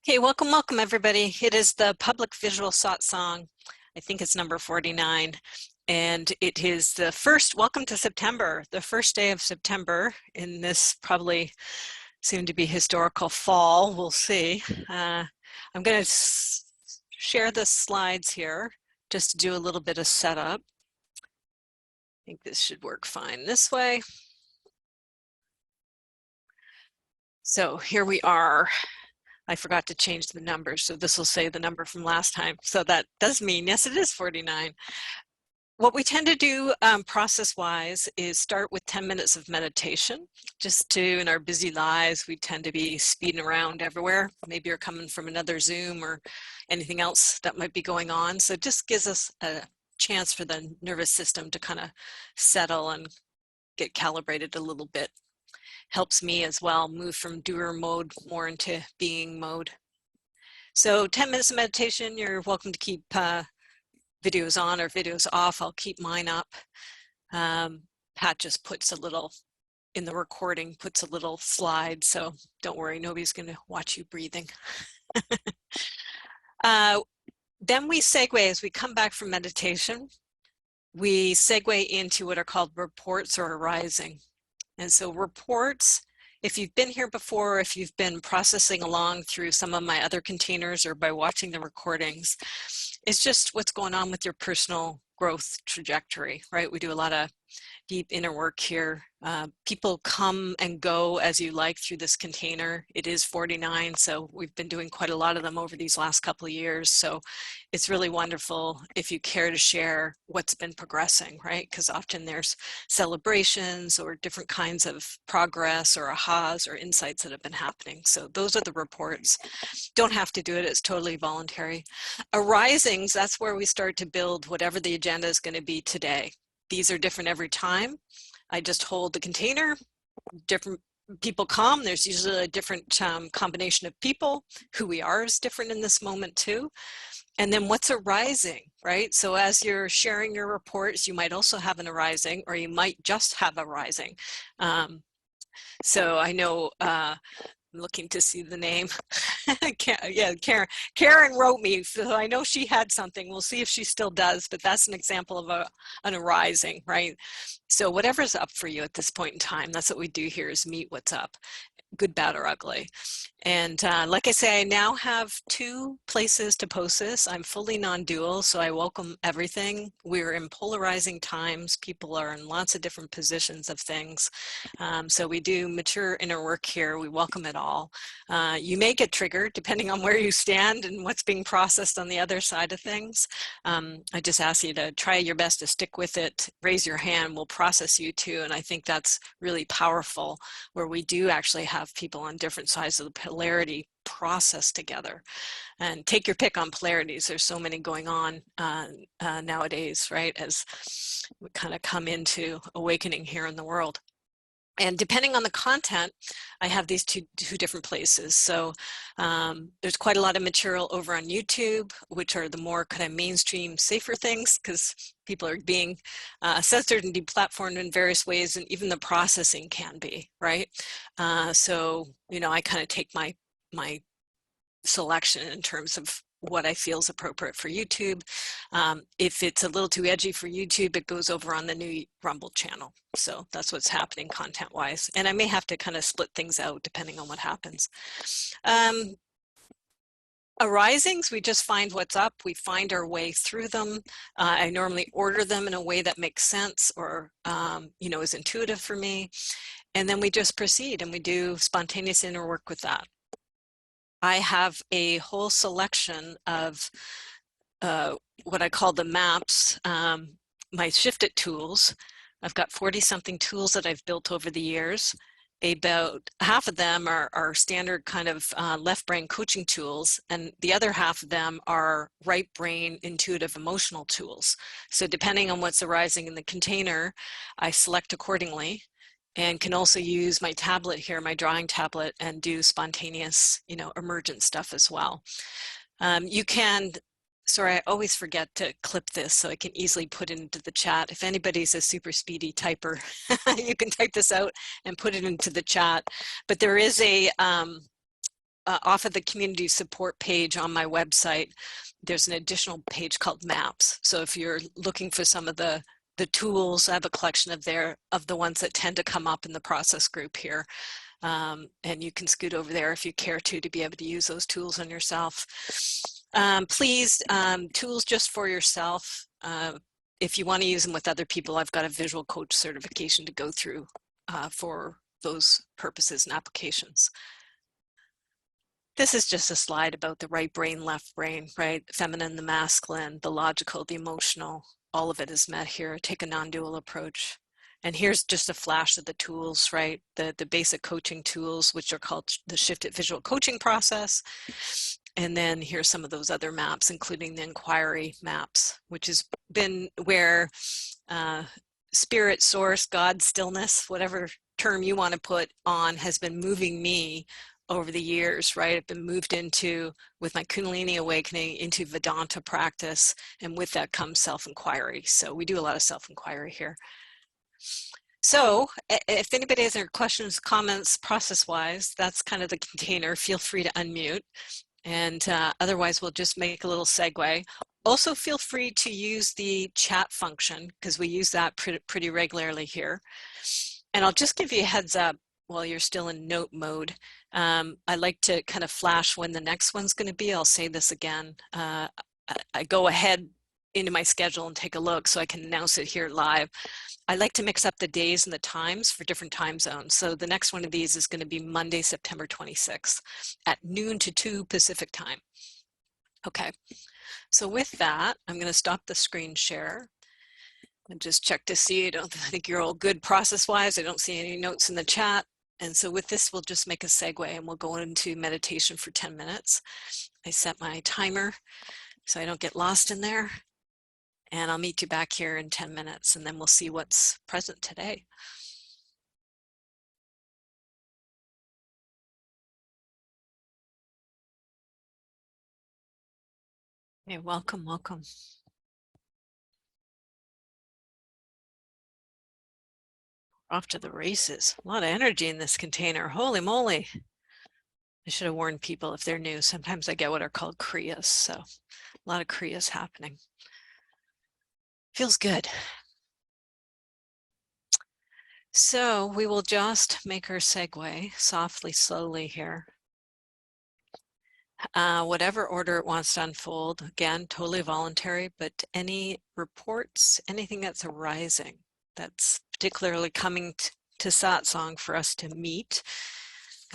Okay, welcome everybody. It is the public visual satsang. I think it's number 49. And it is the first, welcome to September, the first day of September in this probably soon to be historical fall. We'll see. I'm going to share the slides here just to do a little bit of setup. I think this should work fine this way. So here we are. I forgot to change the numbers, so this will say the number from last time. So that does mean, yes, it is 49. What we tend to do process-wise is start with 10 minutes of meditation. Just to, in our busy lives, we tend to be speeding around everywhere. Maybe you're coming from another Zoom or anything else that might be going on. So it just gives us a chance for the nervous system to kind of settle and get calibrated a little bit. Helps me as well move from doer mode more into being mode. So 10 minutes of meditation, you're welcome to keep videos on or videos off. I'll keep mine up. Pat just puts a little, in the recording, puts a little slide, so don't worry, nobody's going to watch you breathing. Then we segue, as we come back from meditation, we segue into what are called reports or arising. And so reports, if you've been here before, if you've been processing along through some of my other containers or by watching the recordings, it's just what's going on with your personal growth trajectory, right? We do a lot of deep inner work here. People come and go as you like through this container. It is 49, so we've been doing quite a lot of them over these last couple of years. So it's really wonderful if you care to share what's been progressing, right? Because often there's celebrations or different kinds of progress or ahas or insights that have been happening. So those are the reports. Don't have to do it, it's totally voluntary. Arisings, that's where we start to build whatever the agenda is going to be today. These are different every time. I just hold the container, different people come, there's usually a different combination of people. Who we are is different in this moment too. And then what's arising, right? So as you're sharing your reports, you might also have an arising, or you might just have a rising. So I know, I'm looking to see the name. Yeah, Karen wrote me, so I know she had something. We'll see if she still does, but that's an example of an arising, right? So whatever's up for you at this point in time, that's what we do here, is meet what's up, good, bad, or ugly. And like I say, I now have 2 places to post this. I'm fully non-dual, so I welcome everything. We're in polarizing times. People are in lots of different positions of things. So we do mature inner work here. We welcome it all. You may get triggered depending on where you stand and what's being processed on the other side of things. I just ask you to try your best to stick with it. Raise your hand, we'll process you too. And I think that's really powerful, where we do actually have people on different sides of the polarity process together. And take your pick on polarities. There's so many going on nowadays, right? As we kind of come into awakening here in the world. And depending on the content, I have these two different places. So there's quite a lot of material over on YouTube, which are the more kind of mainstream, safer things, because people are being censored and deplatformed in various ways, and even the processing can be, right? So, you know, I kind of take my selection in terms of what I feel is appropriate for YouTube. If it's a little too edgy for YouTube, it goes over on the new Rumble channel. So that's what's happening content-wise. And I may have to kind of split things out depending on what happens. Arisings, we just find what's up. We find our way through them. I normally order them in a way that makes sense or, you know, is intuitive for me. And then we just proceed and we do spontaneous inner work with that. I have a whole selection of what I call the maps, my Shift It tools. I've got 40-something tools that I've built over the years. About half of them are standard kind of left brain coaching tools, and the other half of them are right brain intuitive emotional tools. So depending on what's arising in the container, I select accordingly, and can also use my tablet here, my drawing tablet, and do spontaneous, you know, emergent stuff as well. You can, sorry, I always forget to clip this so I can easily put it into the chat. If anybody's a super speedy typer, you can type this out and put it into the chat. But there is a off of the community support page on my website, there's an additional page called maps. So if you're looking for some of the tools, I have a collection of the ones that tend to come up in the process group here. And you can scoot over there if you care to be able to use those tools on yourself. Please, tools just for yourself. If you want to use them with other people, I've got a visual coach certification to go through for those purposes and applications. This is just a slide about the right brain, left brain, right? Feminine, the masculine, the logical, the emotional, all of it is met here. Take a non-dual approach. And here's just a flash of the tools, right? The basic coaching tools, which are called the shifted visual coaching process. And then here's some of those other maps, including the inquiry maps, which has been where spirit, source, God, stillness, whatever term you want to put on, has been moving me over the years, right? I've been moved into, with my Kundalini awakening, into Vedanta practice, and with that comes self-inquiry. So we do a lot of self-inquiry here. So if anybody has any questions, comments, process-wise, that's kind of the container. Feel free to unmute. And otherwise, we'll just make a little segue. Also, feel free to use the chat function, because we use that pretty regularly here. And I'll just give you a heads up while you're still in note mode. I like to kind of flash when the next one's going to be. I'll say this again. I go ahead into my schedule and take a look so I can announce it here live. I like to mix up the days and the times for different time zones. So the next one of these is going to be Monday, September 26th at noon to 2 Pacific time. Okay, so with that, I'm going to stop the screen share and just check to see. I think you're all good process-wise. I don't see any notes in the chat. And so with this, we'll just make a segue and we'll go into meditation for 10 minutes. I set my timer so I don't get lost in there. And I'll meet you back here in 10 minutes, and then we'll see what's present today. Hey, welcome, welcome. Off to the races. A lot of energy in this container. Holy moly. I should have warned people if they're new. Sometimes I get what are called kriyas, so a lot of kriyas happening. Feels good. So we will just make our segue softly, slowly here. Whatever order it wants to unfold, again, totally voluntary, but any reports, anything that's arising, that's particularly coming to Satsang for us to meet.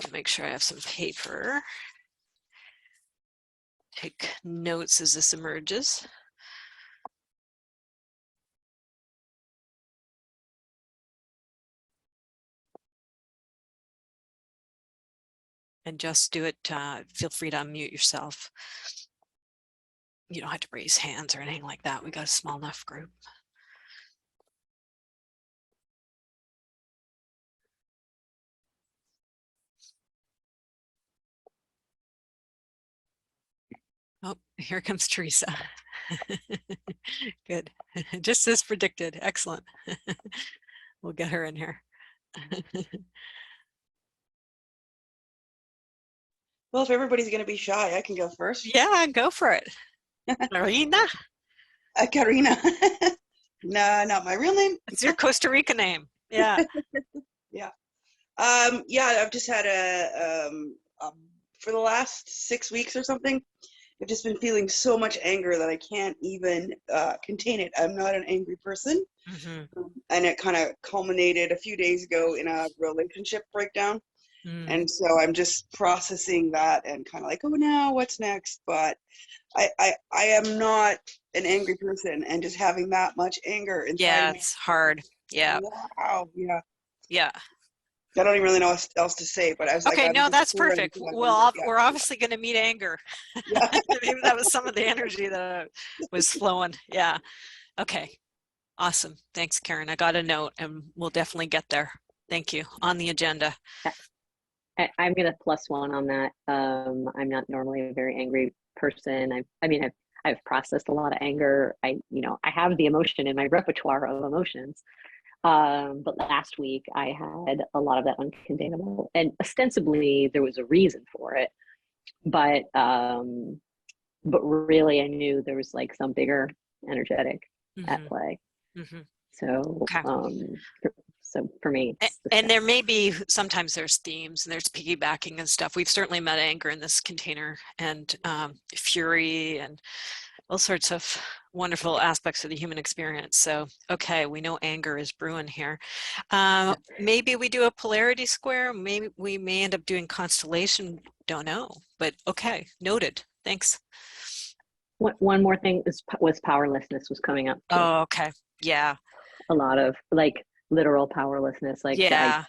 I'll make sure I have some paper. Take notes as this emerges. And just do it, feel free to unmute yourself. You don't have to raise hands or anything like that. We got a small enough group. Oh, here comes Teresa. Good. Just as predicted. Excellent. We'll get her in here. Well, if everybody's going to be shy, I can go first. Yeah, go for it. Karina? Karina. No, not my real name. It's your Costa Rica name. Yeah. Yeah. Yeah, I've just had for the last 6 weeks or something, I've just been feeling so much anger that I can't even contain it. I'm not an angry person. Mm-hmm. And it kind of culminated a few days ago in a relationship breakdown. And so I'm just processing that and kind of like, oh, now what's next? But I am not an angry person, and just having that much anger inside Yeah, me. it's hard. Yeah. Wow. Yeah. Yeah. I don't even really know what else to say, but I was like, Okay, I'm no, just that's pouring perfect. into that Well, anger. Yeah. we're obviously going to meet anger. Yeah. Maybe that was some of the energy that was flowing. Yeah. Okay. Awesome. Thanks, Karen. I got a note and we'll definitely get there. Thank you. On the agenda. I'm going to plus one on that. I'm not normally a very angry person. I've processed a lot of anger. I have the emotion in my repertoire of emotions. But last week I had a lot of that uncontainable, and ostensibly there was a reason for it. but really I knew there was like some bigger energetic at play. So Okay. so for me, and there may be, sometimes there's themes and there's piggybacking and stuff. We've certainly met anger in this container, and fury, and all sorts of wonderful aspects of the human experience. So, okay, we know anger is brewing here. Maybe we do a polarity square. Maybe we may end up doing constellation. Don't know, but okay, noted. Thanks. One more thing was powerlessness was coming up too. Oh, okay. Yeah. A lot of like literal powerlessness. Like, yeah.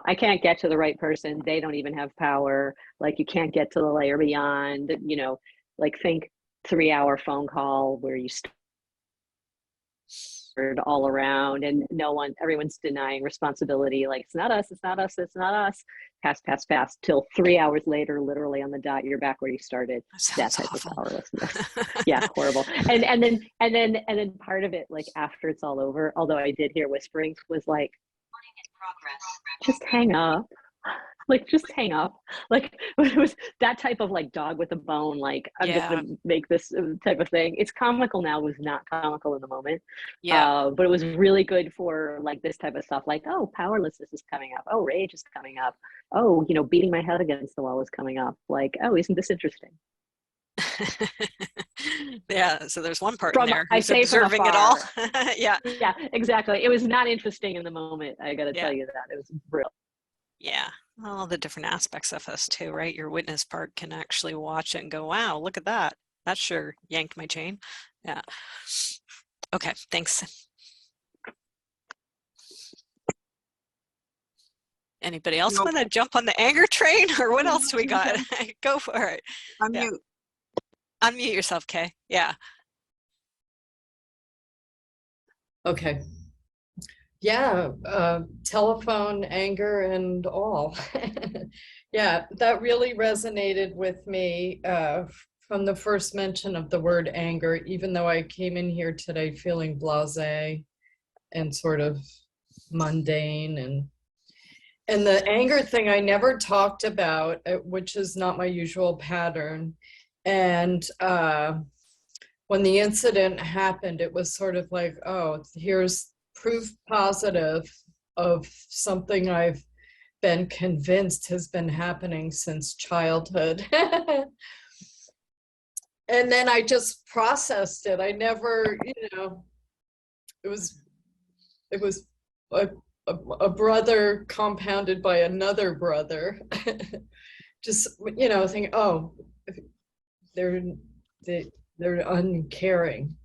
I can't get to the right person. They don't even have power. Like, you can't get to the layer beyond, like think 3-hour phone call where you stirred all around and everyone's denying responsibility. Like, it's not us, it's not us, it's not us. Pass till 3 hours later, literally on the dot, you're back where you started. That type awful. Of powerlessness. Yeah, horrible. And then part of it, like after it's all over, although I did hear whisperings, was like, just hang up. Like, just hang up. Like, it was that type of like dog with a bone, like, I'm gonna make this type of thing. It's comical now. It was not comical in the moment. But it was really good for like this type of stuff, like, oh, powerlessness is coming up, oh, rage is coming up, oh, beating my head against the wall is coming up, like, oh, isn't this interesting? Yeah, so there's one part in there who's observing it all. Yeah, exactly. It was not interesting in the moment, I gotta tell you that. It was real. Yeah, all the different aspects of us too, right? Your witness part can actually watch it and go, wow, look at that. That sure yanked my chain. Yeah. Okay, thanks. Anybody else want to jump on the anger train, or what else do we got? Go for it. Unmute. Unmute yourself, Kay. Yeah. Okay. Yeah, telephone, anger, and all. Yeah, that really resonated with me from the first mention of the word anger, even though I came in here today feeling blasé and sort of mundane. And the anger thing I never talked about, which is not my usual pattern. And when the incident happened, it was sort of like, oh, here's proof positive of something I've been convinced has been happening since childhood. And then I just processed it. I never, it was a brother compounded by another brother. Just, think, oh, they're uncaring,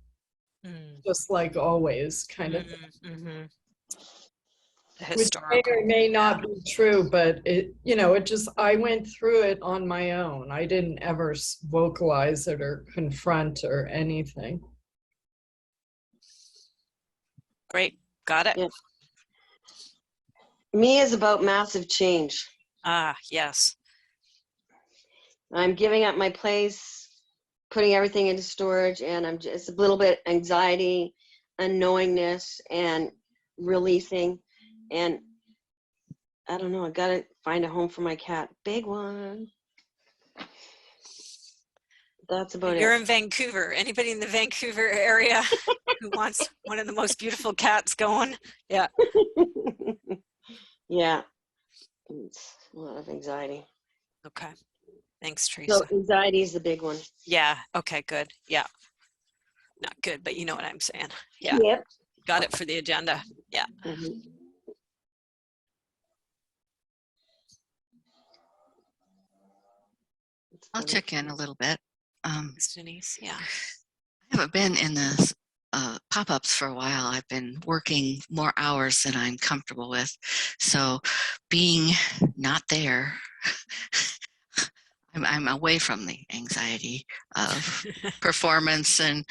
just like always, kind of. Which may or may not be true, but it just, I went through it on my own. I didn't ever vocalize it or confront or anything. Great, got it. Yeah. Me is about massive change. Yes. I'm giving up my place, putting everything into storage, and I'm just a little bit anxiety, unknowingness, and releasing. And I don't know, I gotta find a home for my cat. Big one. That's about it. You're in Vancouver. Anybody in the Vancouver area who wants one of the most beautiful cats going? Yeah. Yeah. It's a lot of anxiety. Okay. Thanks, Teresa. So anxiety is the big one. Yeah. Okay, good. Yeah. Not good, but you know what I'm saying. Yeah. Yep. Got it for the agenda. Yeah. Mm-hmm. I'll check in a little bit. Denise, yeah. I haven't been in the pop-ups for a while. I've been working more hours than I'm comfortable with. So being not there, I'm away from the anxiety of performance and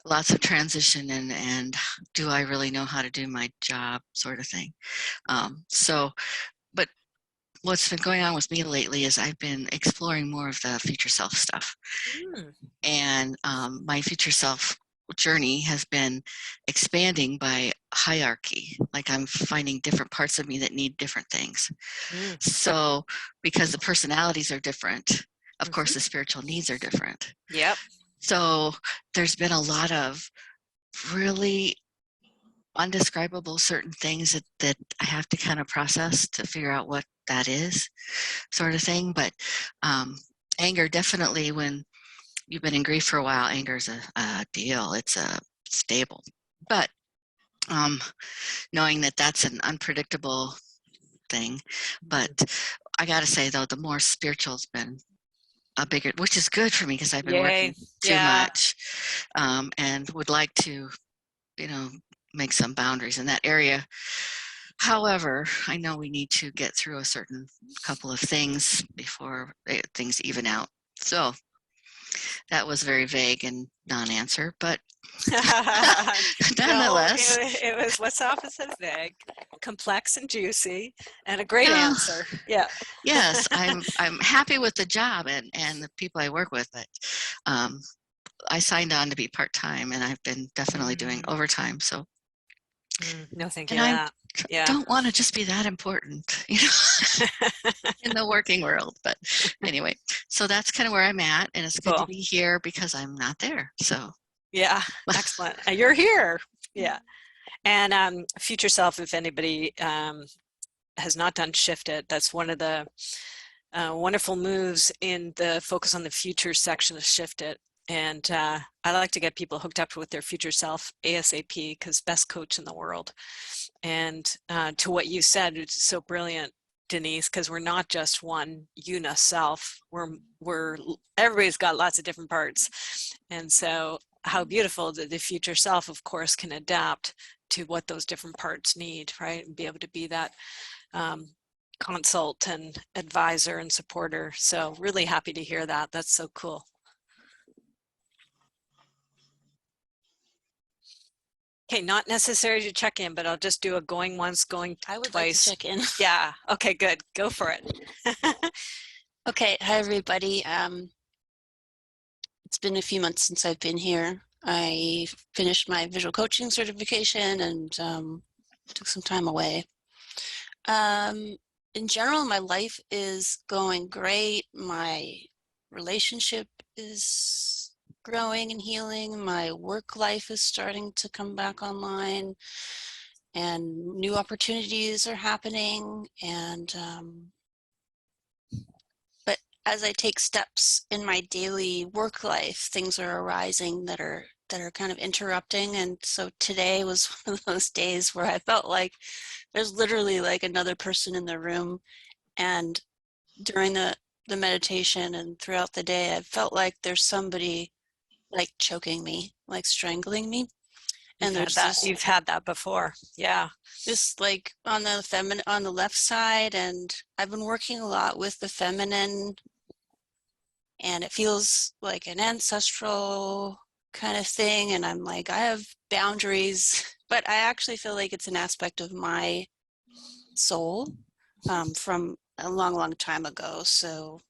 lots of transition and do I really know how to do my job sort of thing. But what's been going on with me lately is I've been exploring more of the future self stuff. And my future self journey has been expanding by hierarchy. Like I'm finding different parts of me that need different things. So because the personalities are different, of course, the spiritual needs are different. Yep. So there's been a lot of really undescribable certain things that I have to kind of process to figure out what that is, sort of thing. But anger, definitely, when you've been in grief for a while, anger is a deal. It's a stable. But knowing that that's an unpredictable thing. But I got to say, though, the more spiritual's been a bigger, which is good for me because I've been working too much, and would like to, make some boundaries in that area. However, I know we need to get through a certain couple of things before things even out. So that was very vague and non-answer, but nonetheless. No, it was what's the opposite of vague? Complex and juicy, and a great answer. Yeah. Yes, I'm happy with the job and the people I work with, but I signed on to be part-time, and I've been definitely doing overtime. So no, thank and you. I don't want to just be that important, in the working world. But anyway, so that's kind of where I'm at, and it's good to be here because I'm not there. So yeah, excellent. You're here. Yeah. And future self, if anybody has not done Shift It, that's one of the wonderful moves in the Focus on the Future section of Shift It. And I like to get people hooked up with their future self ASAP, because best coach in the world. And to what you said, it's so brilliant, Denise, because we're not just one una self. We're everybody's got lots of different parts. And so how beautiful that the future self, of course, can adapt to what those different parts need, right? And be able to be that consult and advisor and supporter. So really happy to hear that. That's so cool. Okay, not necessary to check in, but I'll just do a going once, going I would twice. like to check in. Yeah. Okay, good. Go for it. Okay. Hi, everybody. It's been a few months since I've been here. I finished my visual coaching certification and took some time away. In general, my life is going great. My relationship is growing and healing. My work life is starting to come back online, and new opportunities are happening. And but as I take steps in my daily work life, things are arising that are kind of interrupting. And so today was one of those days where I felt like there's literally like another person in the room. And during the meditation and throughout the day, I felt like there's somebody like choking me, like strangling me. And you've had that before. Yeah. Just like on the left side, and I've been working a lot with the feminine, and it feels like an ancestral kind of thing. And I'm like, I have boundaries, but I actually feel like it's an aspect of my soul from a long, long time ago. So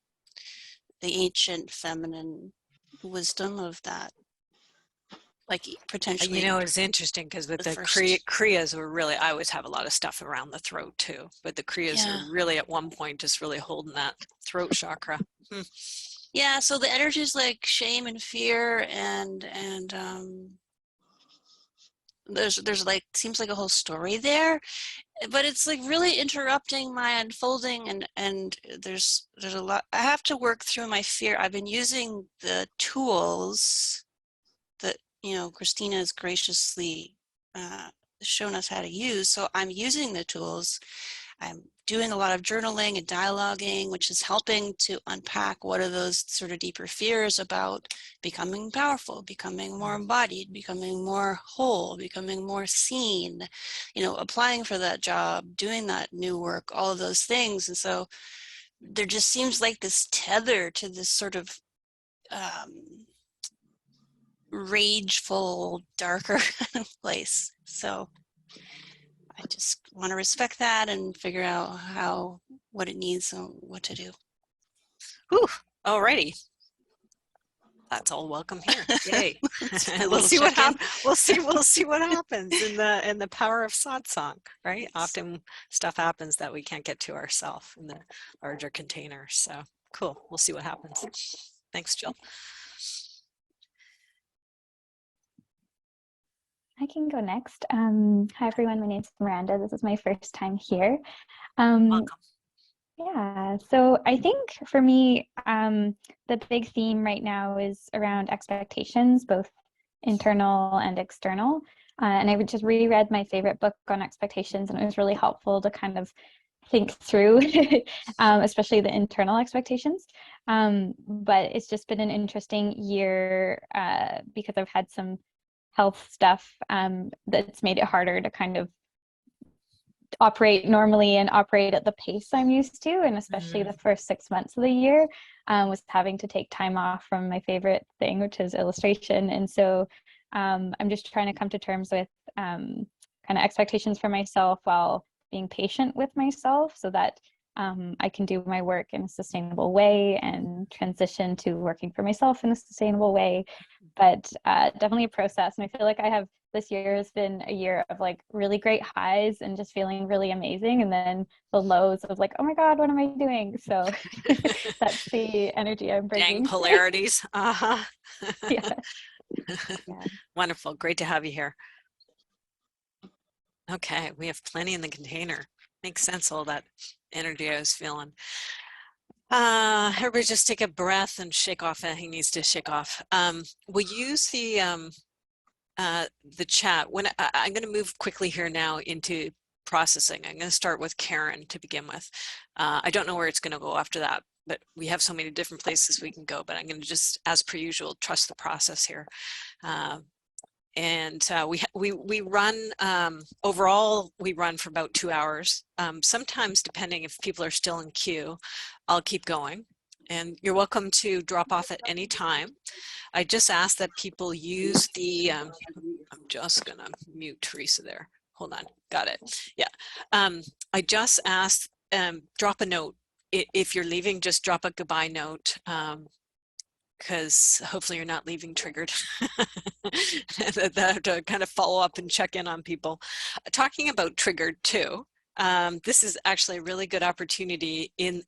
the ancient feminine wisdom of that, like potentially. It's interesting because with the Kriyas were really, I always have a lot of stuff around the throat too, but the Kriyas are really at one point just really holding that throat chakra. Yeah, so the energy is like shame and fear, and there's like, seems like a whole story there, but it's like really interrupting my unfolding, and there's a lot I have to work through. My fear, I've been using the tools that Christina has graciously shown us how to use, so I'm using the tools. I'm doing a lot of journaling and dialoguing, which is helping to unpack what are those sort of deeper fears about becoming powerful, becoming more embodied, becoming more whole, becoming more seen, applying for that job, doing that new work, all of those things. And so there just seems like this tether to this sort of rageful, darker place. So I just want to respect that and figure out what it needs and what to do. Whew. Alrighty. That's all welcome here. Yay. We'll see what happens. We'll see what happens in the power of Satsang, right? Often stuff happens that we can't get to ourselves in the larger container. So cool. We'll see what happens. Thanks, Jill. I can go next. Hi, everyone. My name is Miranda. This is my first time here. Welcome. Yeah, so I think for me, the big theme right now is around expectations, both internal and external. And I would just reread my favorite book on expectations, and it was really helpful to kind of think through, especially the internal expectations. But it's just been an interesting year because I've had some health stuff that's made it harder to kind of operate normally and operate at the pace I'm used to. And especially the first 6 months of the year was having to take time off from my favorite thing, which is illustration. And so I'm just trying to come to terms with kind of expectations for myself while being patient with myself so that I can do my work in a sustainable way and transition to working for myself in a sustainable way. But definitely a process. And I feel like this year has been a year of like really great highs and just feeling really amazing. And then the lows of like, oh my God, what am I doing? So that's the energy I'm bringing. Dang polarities. Uh-huh. Yeah. Wonderful. Great to have you here. Okay, we have plenty in the container. Makes sense, all that energy I was feeling. Everybody just take a breath and shake off anything needs to shake off. We'll use the chat. When I'm going to move quickly here now into processing. I'm going to start with Karen to begin with. I don't know where it's going to go after that, but we have so many different places we can go, but I'm going to just, as per usual, trust the process here. We run, overall, we run for about 2 hours. Sometimes, depending if people are still in queue, I'll keep going. And you're welcome to drop off at any time. I just ask that people use the, I'm just going to mute Teresa there. Hold on. Got it. Yeah. I just asked, drop a note. If you're leaving, just drop a goodbye note. Because hopefully you're not leaving triggered. That to kind of follow up and check in on people. Talking about triggered too, this is actually a really good opportunity in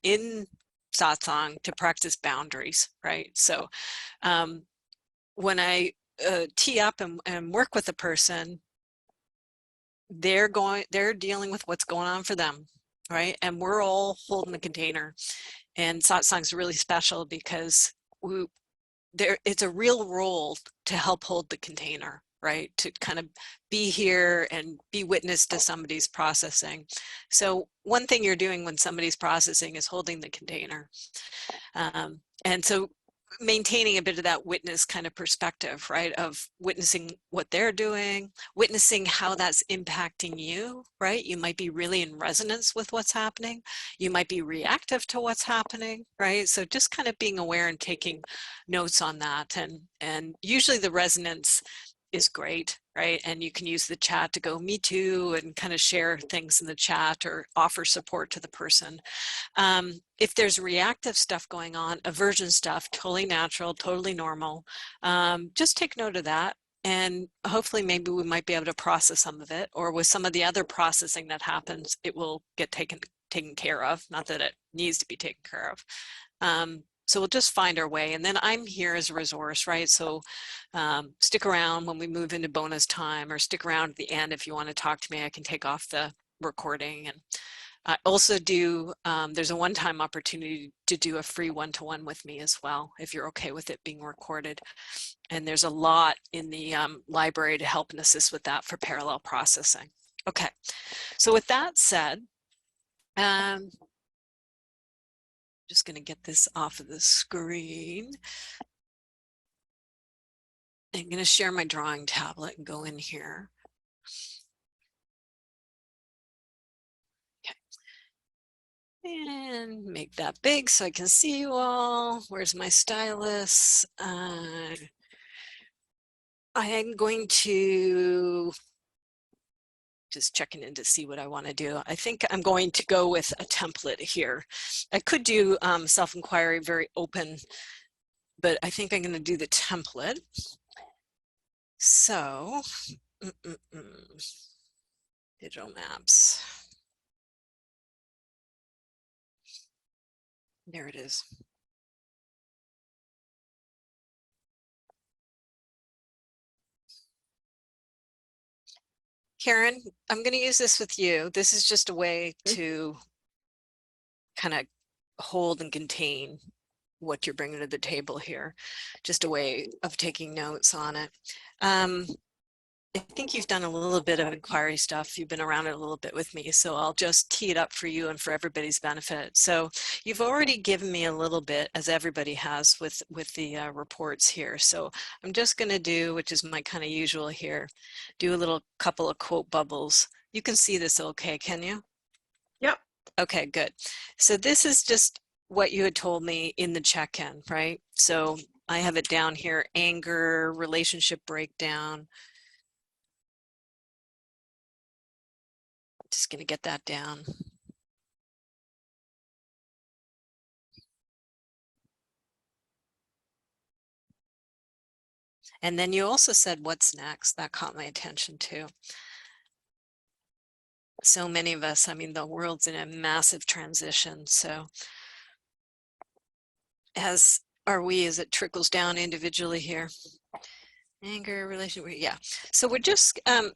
Satsang to practice boundaries, right? So when I tee up and work with a person, they're dealing with what's going on for them, right? And we're all holding the container. And Satsang's really special because it's a real role to help hold the container, right? To kind of be here and be witness to somebody's processing. So one thing you're doing when somebody's processing is holding the container. And so maintaining a bit of that witness kind of perspective, right? Of witnessing what they're doing, witnessing how that's impacting you, right? You might be really in resonance with what's happening. You might be reactive to what's happening, right? So just kind of being aware and taking notes on that. And usually the resonance is great, right? And you can use the chat to go, me too, and kind of share things in the chat or offer support to the person. If there's reactive stuff going on, aversion stuff, totally natural, totally normal, just take note of that. And hopefully maybe we might be able to process some of it, or with some of the other processing that happens, it will get taken care of. Not that it needs to be taken care of. So we'll just find our way. And then I'm here as a resource, right? So stick around when we move into bonus time, or stick around at the end if you want to talk to me. I can take off the recording. And I also do, there's a one-time opportunity to do a free one-to-one with me as well, if you're okay with it being recorded. And there's a lot in the library to help and assist with that for parallel processing. Okay, so with that said, just going to get this off of the screen. I'm going to share my drawing tablet and go in here. And make that big so I can see you all. Where's my stylus? I am going to just checking in to see what I want to do. I think I'm going to go with a template here. I could do self-inquiry very open, but I think I'm going to do the template. So, digital maps. There it is. Karen, I'm going to use this with you. This is just a way to kind of hold and contain what you're bringing to the table here. Just a way of taking notes on it. I think you've done a little bit of inquiry stuff. You've been around it a little bit with me, so I'll just tee it up for you and for everybody's benefit. So you've already given me a little bit, as everybody has with the reports here. So I'm just going to do, which is my kind of usual here, do a little couple of quote bubbles. You can see this okay, can you? Yep. Okay, good. So this is just what you had told me in the check-in, right? So I have it down here, anger, relationship breakdown. Just going to get that down. And then you also said, what's next? That caught my attention too. So many of us, I mean, the world's in a massive transition. So as are we, as it trickles down individually here. Anger, relationship, yeah. So we're just, I'm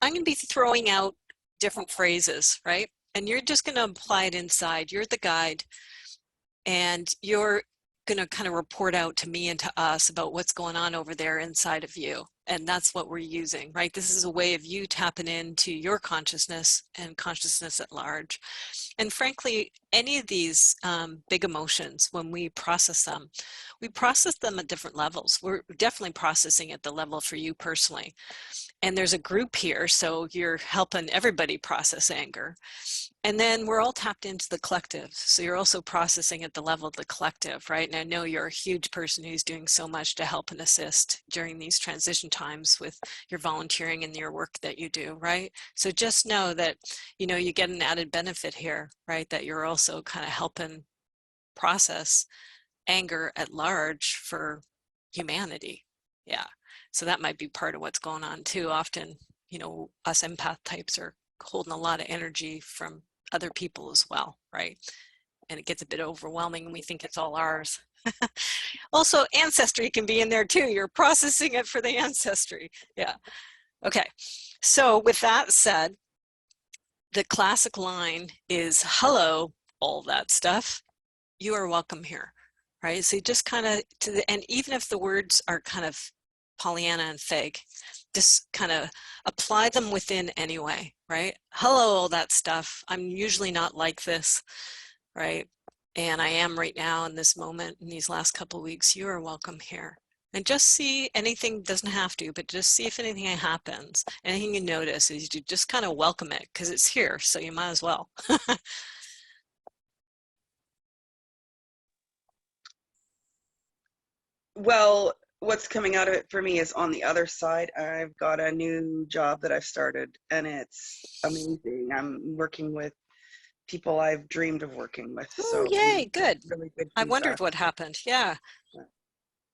going to be throwing out different phrases, right? And you're just going to apply it inside. You're the guide, and you're going to kind of report out to me and to us about what's going on over there inside of you. And that's what we're using, right? This is a way of you tapping into your consciousness and consciousness at large. And frankly, any of these big emotions, when we process them at different levels. We're definitely processing at the level for you personally. And there's a group here, so you're helping everybody process anger. And then we're all tapped into the collective. So you're also processing at the level of the collective, right? And I know you're a huge person who's doing so much to help and assist during these transition times with your volunteering and your work that you do, right? So just know that, you know, you get an added benefit here, right? That you're also kind of helping process anger at large for humanity. Yeah. So that might be part of what's going on too. Often, you know, us empath types are holding a lot of energy from other people as well, right? And it gets a bit overwhelming and we think it's all ours. Also, ancestry can be in there too. You're processing it for the ancestry. Yeah. Okay. So with that said, the classic line is, hello, all that stuff. You are welcome here, right? So you just kind of, and even if the words are kind of Pollyanna and fake, just kind of apply them within anyway, right? Hello, all that stuff. I'm usually not like this, right? And I am right now in this moment, in these last couple of weeks. You are welcome here. And just see anything, doesn't have to, but just see if anything happens. Anything you notice is you just kind of welcome it because it's here, so you might as well. Well, what's coming out of it for me is on the other side. I've got a new job that I've started and it's amazing. I'm working with people I've dreamed of working with. Oh, So yay, good. really good I wondered feedback. what happened. Yeah.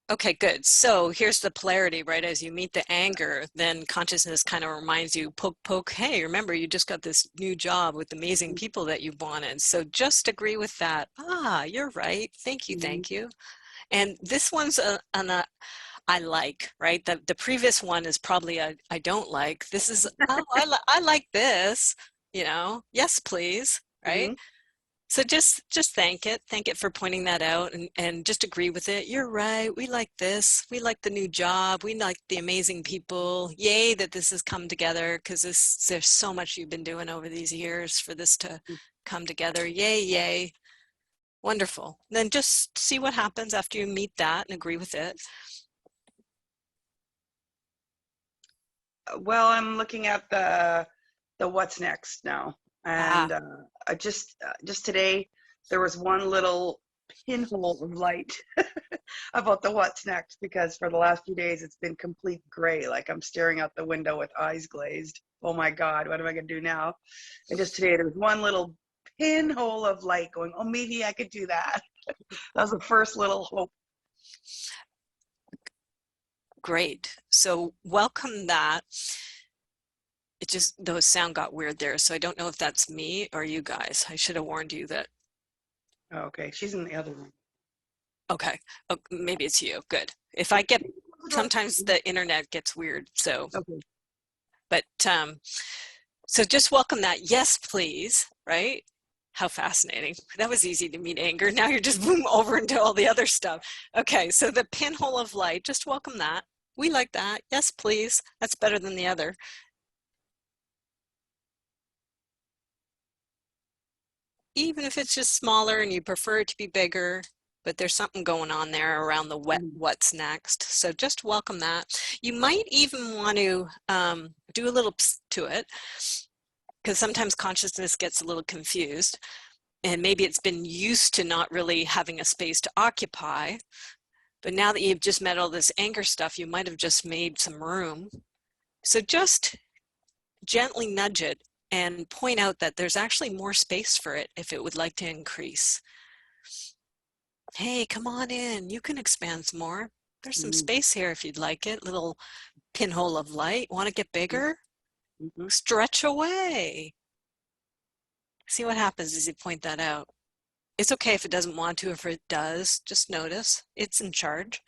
Okay, good. So here's the polarity, right? As you meet the anger, then consciousness kind of reminds you, poke, poke, hey, remember, you just got this new job with amazing people that you've wanted. So just agree with that. Ah, you're right. Thank you, thank you. And this one's an I like, right? The previous one is probably a I don't like. This is, oh, I like this, you know, yes, please, right? So just thank it for pointing that out and just agree with it. You're right. We like this. We like the new job. We like the amazing people. Yay that this has come together because there's so much you've been doing over these years for this to come together. Yay, yay. Wonderful. Then just see what happens after you meet that and agree with it. Well, I'm looking at the what's next now. And I just today, there was one little pinhole of light about the what's next, because for the last few days, it's been complete gray. Like I'm staring out the window with eyes glazed. Oh my God, what am I gonna do now? And just today, there was one little pinhole of light going, oh, maybe I could do that. That was the first little hope. Great. So welcome that. It just, the sound got weird there. So I don't know if that's me or you guys. I should have warned you that. Okay, she's in the other room. Okay. Oh, maybe it's you. Good. If I get, sometimes the internet gets weird. So Okay. But so just welcome that. Yes, please. Right? How fascinating. That was easy to meet anger. Now you're just boom over into all the other stuff. Okay, so the pinhole of light, just welcome that. We like that. Yes, please. That's better than the other. Even if it's just smaller and you prefer it to be bigger, but there's something going on there around the what's next. So just welcome that. You might even want to do a little psst to it, because sometimes consciousness gets a little confused, and maybe it's been used to not really having a space to occupy. But now that you've just met all this anger stuff, you might have just made some room. So just gently nudge it and point out that there's actually more space for it if it would like to increase. Hey, come on in. You can expand some more. There's some space here if you'd like it. Little pinhole of light. Want to get bigger? Stretch away. See what happens as you point that out. It's okay if it doesn't want to. If it does, just notice. It's in charge.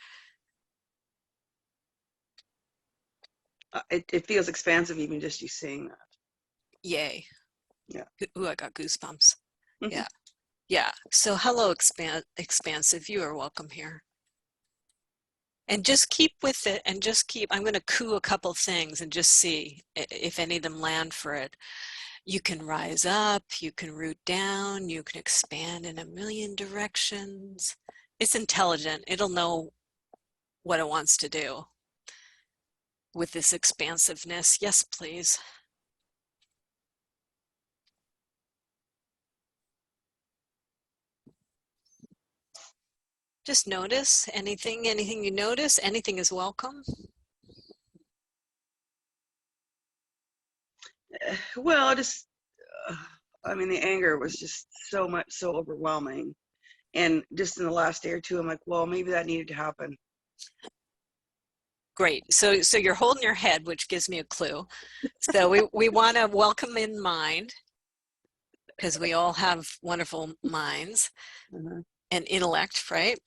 It feels expansive even just you saying that. Yay. Yeah. Ooh, I got goosebumps. Yeah. Yeah. So hello, expansive. You are welcome here. And just keep with it, and just keep, I'm going to coo a couple things and just see if any of them land for it. You can rise up, you can root down, you can expand in a million directions. It's intelligent. It'll know what it wants to do with this expansiveness. Yes, please. Just notice anything you notice, anything is welcome. Well, just, I mean, the anger was just so overwhelming. And just in the last day or two, I'm like, well, maybe that needed to happen. Great. So you're holding your head, which gives me a clue. So we want to welcome in mind, because we all have wonderful minds and intellect, right?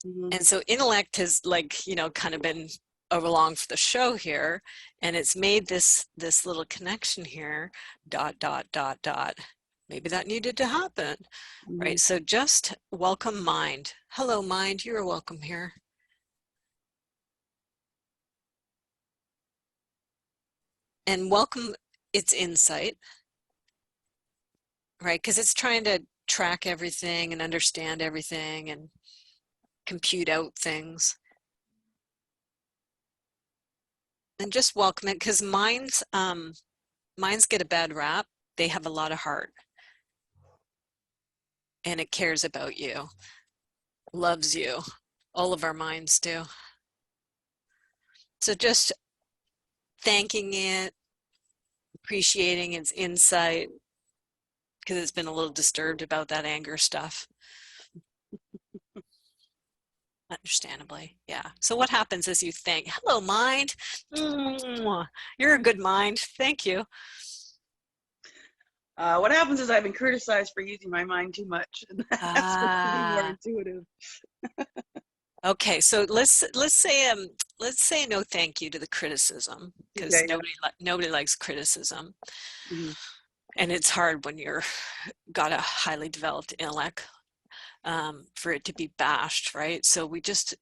And so intellect has, like, you know, kind of been along for the show here, and it's made this little connection here, ... Maybe that needed to happen, right? So just welcome mind. Hello, mind, you're welcome here. And welcome its insight, right? Because it's trying to track everything and understand everything and compute out things. And just welcome it, because minds get a bad rap. They have a lot of heart, and it cares about you, loves you. All of our minds do. So just thanking it, appreciating its insight, because it's been a little disturbed about that anger stuff. Understandably, yeah. So what happens is you think, hello, mind. You're a good mind. Thank you. What happens is I've been criticized for using my mind too much, and that's to be more intuitive. Okay, so let's say no thank you to the criticism, because nobody likes criticism, and it's hard when you're got a highly developed intellect for it to be bashed, right? So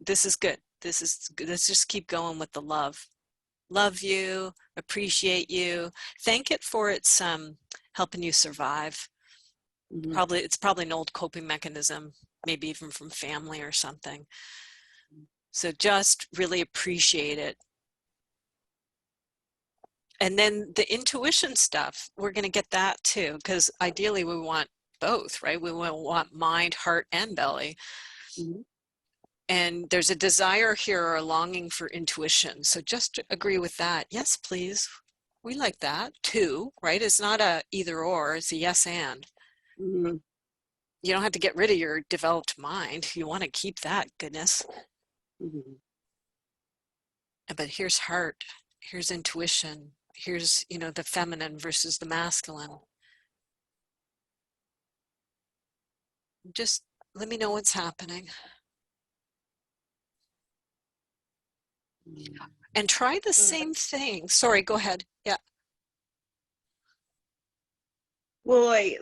this is good. Let's just keep going with the love. Love you, appreciate you, thank it for its helping you survive. It's probably an old coping mechanism, maybe even from family or something. So just really appreciate it. And then the intuition stuff, we're going to get that too, because ideally we want both, right? We want mind, heart, and belly. And there's a desire here or a longing for intuition. So just agree with that. Yes, please. We like that too, right? It's not a either or, it's a yes and. You don't have to get rid of your developed mind. You want to keep that, goodness. But here's heart, here's intuition, here's, you know, the feminine versus the masculine. Just let me know what's happening. And try the same thing. Sorry, go ahead. Yeah. Well, I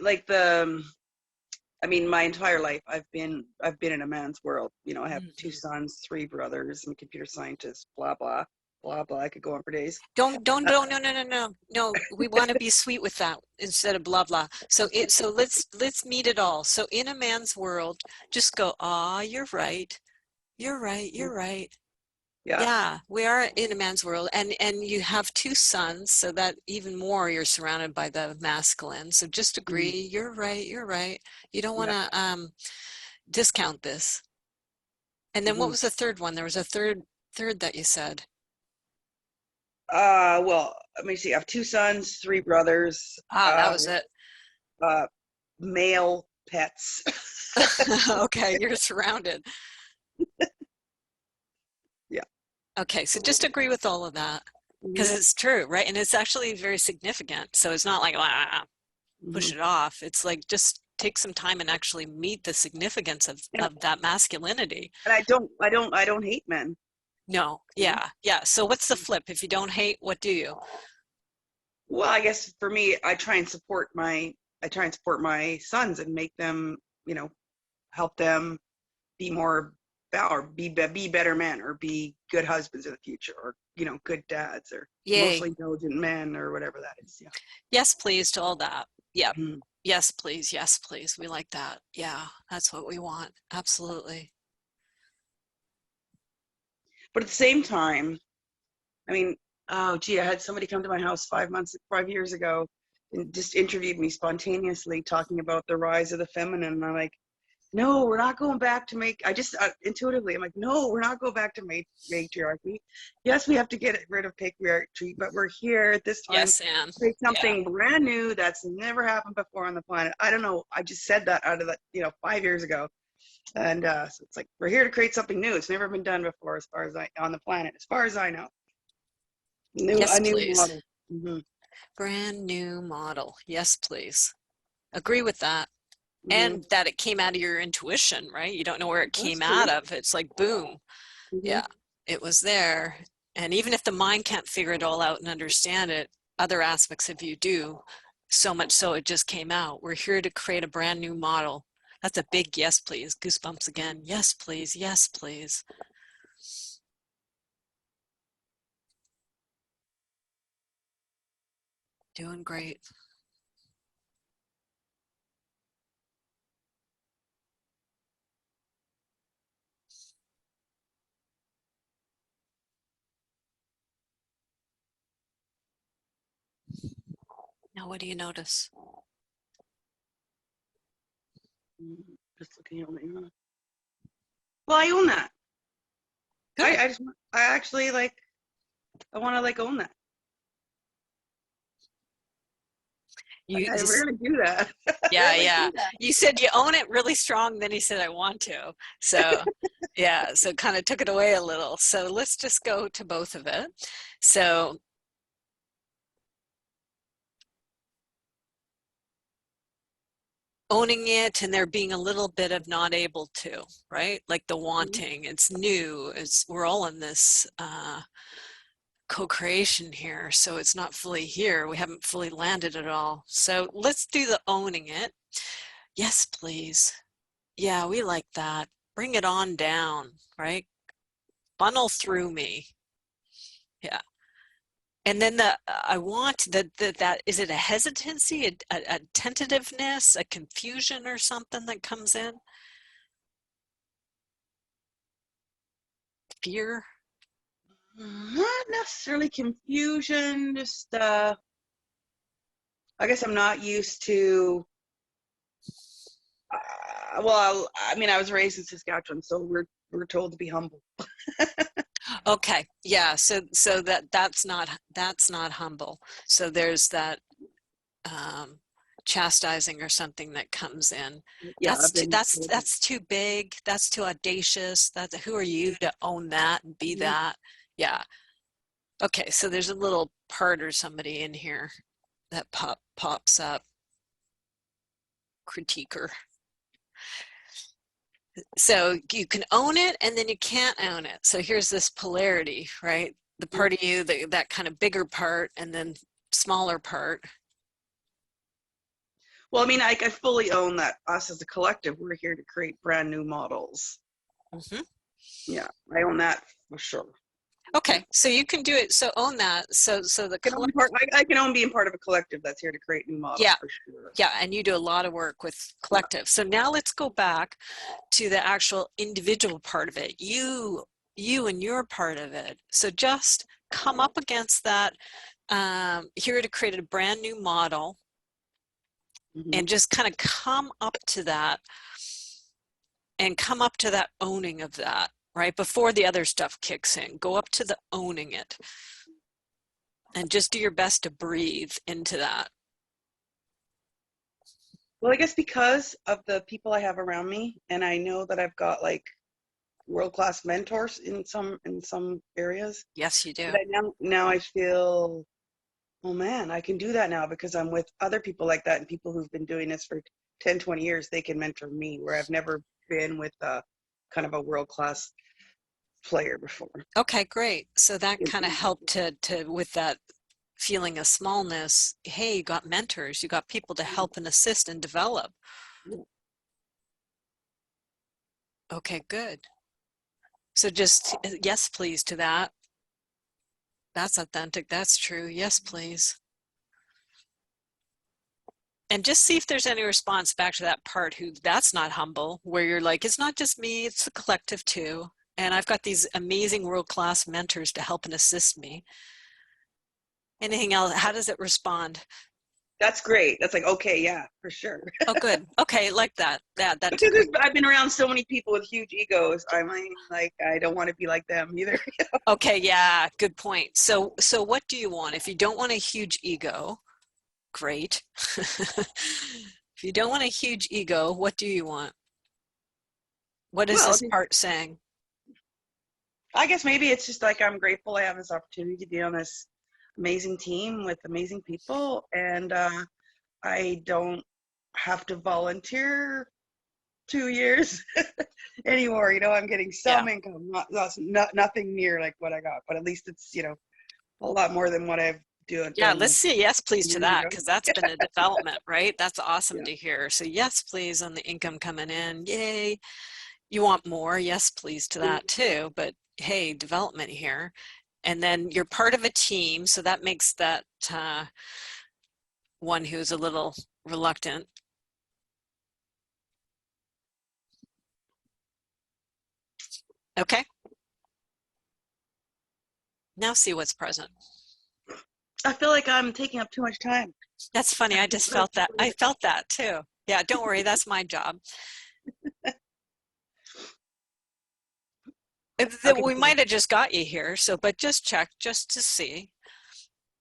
mean, my entire life I've been in a man's world. You know, I have 2 sons, 3 brothers. I'm a computer scientist, blah, blah, blah, blah. I could go on for days. Don't, no, no, no, no, no, no. We want to be sweet with that instead of blah, blah. So let's meet it all. So in a man's world, just go, ah, you're right. You're right. You're right. Yeah. Yeah, we are in a man's world, and you have 2 sons, so that even more you're surrounded by the masculine. So just agree, you're right, you're right. You don't want to discount this. And then what was the third one? There was a third that you said. Well, let me see. I have 2 sons, 3 brothers. That was it. Male pets. Okay, you're surrounded. Yeah. Okay, so just agree with all of that, because it's true, right? And it's actually very significant. So it's not like push it off. It's like just take some time and actually meet the significance of that masculinity. And I don't hate men. No, yeah. So what's the flip? If you don't hate, what do you? Well, I guess for me, I try and support my sons and make them, you know, help them be more, or be better men, or be good husbands in the future, or, you know, good dads, or emotionally intelligent men, or whatever that is. Yeah. Yes, please to all that. Yeah. Yes, please. Yes, please. We like that. Yeah, that's what we want. Absolutely. But at the same time, I mean, oh gee, I had somebody come to my house 5 years ago and just interviewed me spontaneously, talking about the rise of the feminine. And I'm like, no, we're not going back to intuitively, I'm like, no, we're not going back to matriarchy. Yes, we have to get rid of patriarchy, but we're here at this time. Yes, Anne. To create something brand new that's never happened before on the planet. I don't know. I just said that out of 5 years ago. And so it's like, we're here to create something new. It's never been done before, on the planet, as far as I know. Yes, A new please. model. Brand new model. Yes, please. Agree with that. And that it came out of your intuition, right? You don't know where it came out of. It's like, boom. Yeah, it was there. And even if the mind can't figure it all out and understand it, other aspects of you do. So much so it just came out. We're here to create a brand new model. That's a big yes, please. Goosebumps again. Yes, please. Yes, please. Doing great. Now, what do you notice? Just looking at it. Well, I own that. Good. I actually I want to own that. I rarely do that. Yeah. You said you own it really strong, then he said, I want to. So, yeah, so kind of took it away a little. So let's just go to both of it. So, owning it and there being a little bit of not able to, right? Like the wanting, it's new, we're all in this co-creation here, so it's not fully here. We haven't fully landed at all. So let's do the owning it. Yes, please. Yeah, we like that. Bring it on down, right? Funnel through me. Yeah. And then I want that is it a hesitancy, a tentativeness, a confusion or something that comes in? Fear? Not necessarily confusion, just I guess I'm not used to well, I mean, I was raised in Saskatchewan, so we're told to be humble. Okay, yeah, so that's not humble. So there's that chastising or something that comes in. Yeah, that's too big, that's too audacious. Who are you to own that and be that? Yeah. Okay, so there's a little part or somebody in here that pops up. Critiquer. So you can own it and then you can't own it. So here's this polarity, right? The part of you, that kind of bigger part, and then smaller part. Well, I mean, I fully own that us as a collective, we're here to create brand new models. Mhm. Yeah, I own that for sure. Okay, so you can do it. So own that. So the I can own being part of a collective that's here to create new models yeah, for sure. yeah, and you do a lot of work with collective. So now let's go back to the actual individual part of it. You and your part of it. So just come up against that. Here to create a brand new model, Mhm. and just kind of come up to that, and come up to that owning of that, right? Before the other stuff kicks in, go up to the owning it. And just do your best to breathe into that. Well, I guess because of the people I have around me, and I know that I've got like world-class mentors in some areas, Yes, you do. that now I feel, oh man, I can do that now because I'm with other people like that, and people who've been doing this for 10, 20 years, they can mentor me where I've never been with a kind of a world-class player before. Okay, great. So that kind of helped to with that feeling of smallness. Hey, you got mentors, you got people to help and assist and develop. Okay, good. So just yes, please to that. That's authentic. That's true. Yes, please. And just see if there's any response back to that part who that's not humble, where you're like, it's not just me, it's the collective too. And I've got these amazing world-class mentors to help and assist me. Anything else? How does it respond? That's great. That's like, okay, yeah, for sure. Oh, good. Okay, like that. Yeah, that's Because great. I've been around so many people with huge egos. I'm like, I don't want to be like them either. Okay, yeah, good point. So what do you want? If you don't want a huge ego, great. If you don't want a huge ego, what do you want? What is Well, this part saying? I guess maybe it's just like I'm grateful I have this opportunity to be on this amazing team with amazing people, and I don't have to volunteer 2 years anymore. You know, I'm getting Yeah. some income, nothing near like what I got, but at least it's, you know, a lot more than what I've Yeah, done let's see. Yes, please to years that, ago. because that's been a development, right? That's awesome Yeah. to hear. So yes, please on the income coming in. Yay. You want more? Yes, please to that too. But hey, development here. And then you're part of a team, so that makes that one who's a little reluctant. Okay. Now see what's present. I feel like I'm taking up too much time. That's funny. I just felt that. I felt that too. Yeah, don't worry. That's my job. Okay. We might have just got you here. So, but just check just to see.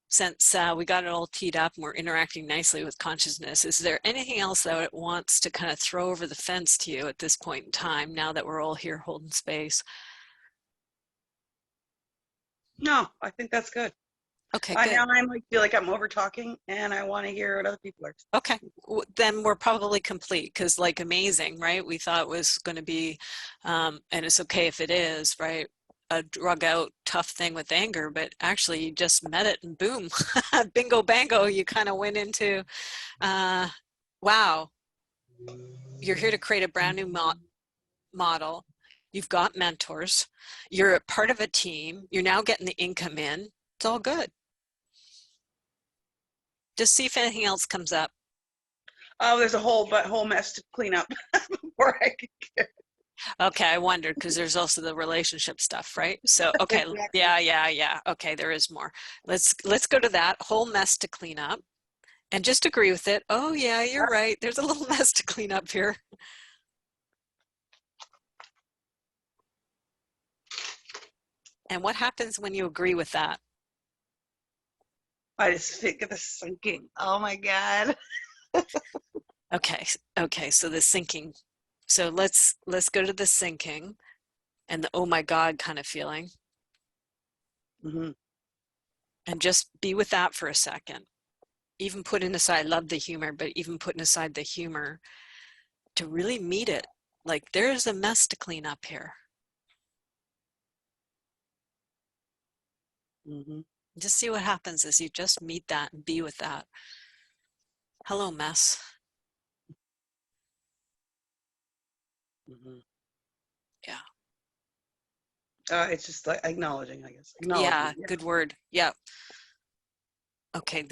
Since we got it all teed up and we're interacting nicely with consciousness, is there anything else that it wants to kind of throw over the fence to you at this point in time, now that we're all here holding space? No, I think that's good. Okay, good. Now I might feel like I'm over talking and I want to hear what other people are saying. Okay, then we're probably complete, because like amazing, right? We thought it was going to be, and it's okay if it is, right? A drug out tough thing with anger, but actually you just met it and boom, bingo bango, you kind of went into, wow, you're here to create a brand new model. You've got mentors. You're a part of a team. You're now getting the income in. It's all good. Just see if anything else comes up. Oh, there's a whole mess to clean up before I can get. Okay, I wondered, because there's also the relationship stuff, right? So, okay, Exactly. yeah. Okay, there is more. Let's go to that whole mess to clean up, and just agree with it. Oh yeah, you're right. There's a little mess to clean up here. And what happens when you agree with that? I just get the sinking. Oh my God. Okay, so the sinking. So let's go to the sinking and the oh my God kind of feeling. Mm-hmm. And just be with that for a second. Even putting aside, I love the humor, but even putting aside the humor to really meet it. Like, there's a mess to clean up here. Mm-hmm. Just see what happens as you just meet that and be with that. Hello, mess. Mhm. Yeah. It's just like acknowledging, I guess. Yeah, Acknowledging. good word. Yeah. Okay,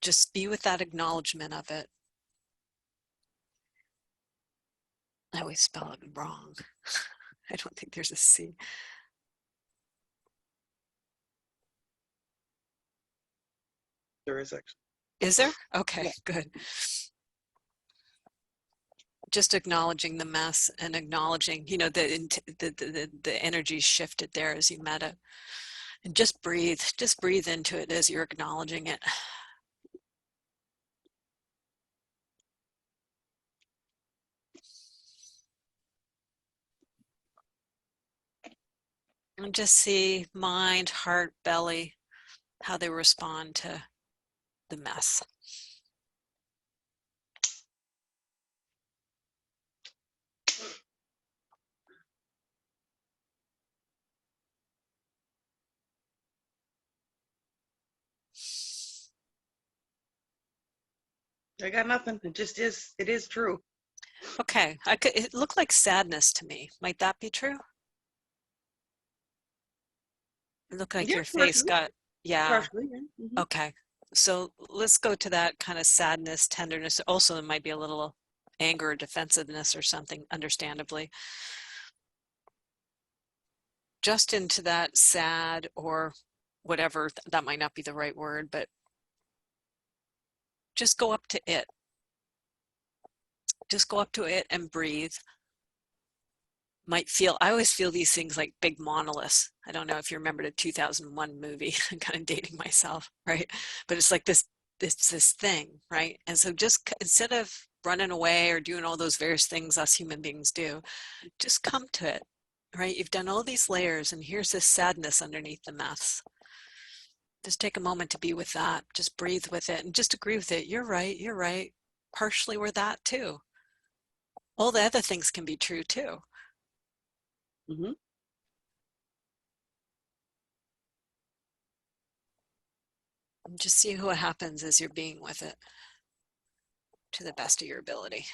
just be with that acknowledgement of it. I always spell it wrong. I don't think there's a C. There is actually. Is there? Okay, Yeah. good. Just acknowledging the mess and acknowledging, you know, the energy shifted there as you met it. And just breathe into it as you're acknowledging it. And just see mind, heart, belly, how they respond to the mess. I got nothing. It just is. It is true. Okay, it looked like sadness to me. Might that be true? It looked like Yeah, your face partially. got, yeah, Partially, yeah. Mhm. okay. So let's go to that kind of sadness, tenderness. Also, there might be a little anger or defensiveness or something, understandably. Just into that sad or whatever, that might not be the right word, but just go up to it. Just go up to it and breathe. Might feel, I always feel these things like big monoliths. I don't know if you remember the 2001 movie. I'm kind of dating myself, right? But it's like this thing, right? And so just instead of running away or doing all those various things us human beings do, just come to it, right? You've done all these layers and here's this sadness underneath the mess. Just take a moment to be with that. Just breathe with it and just agree with it. You're right. You're right. Partially we're that too. All the other things can be true too. Mhm. And just see what happens as you're being with it to the best of your ability.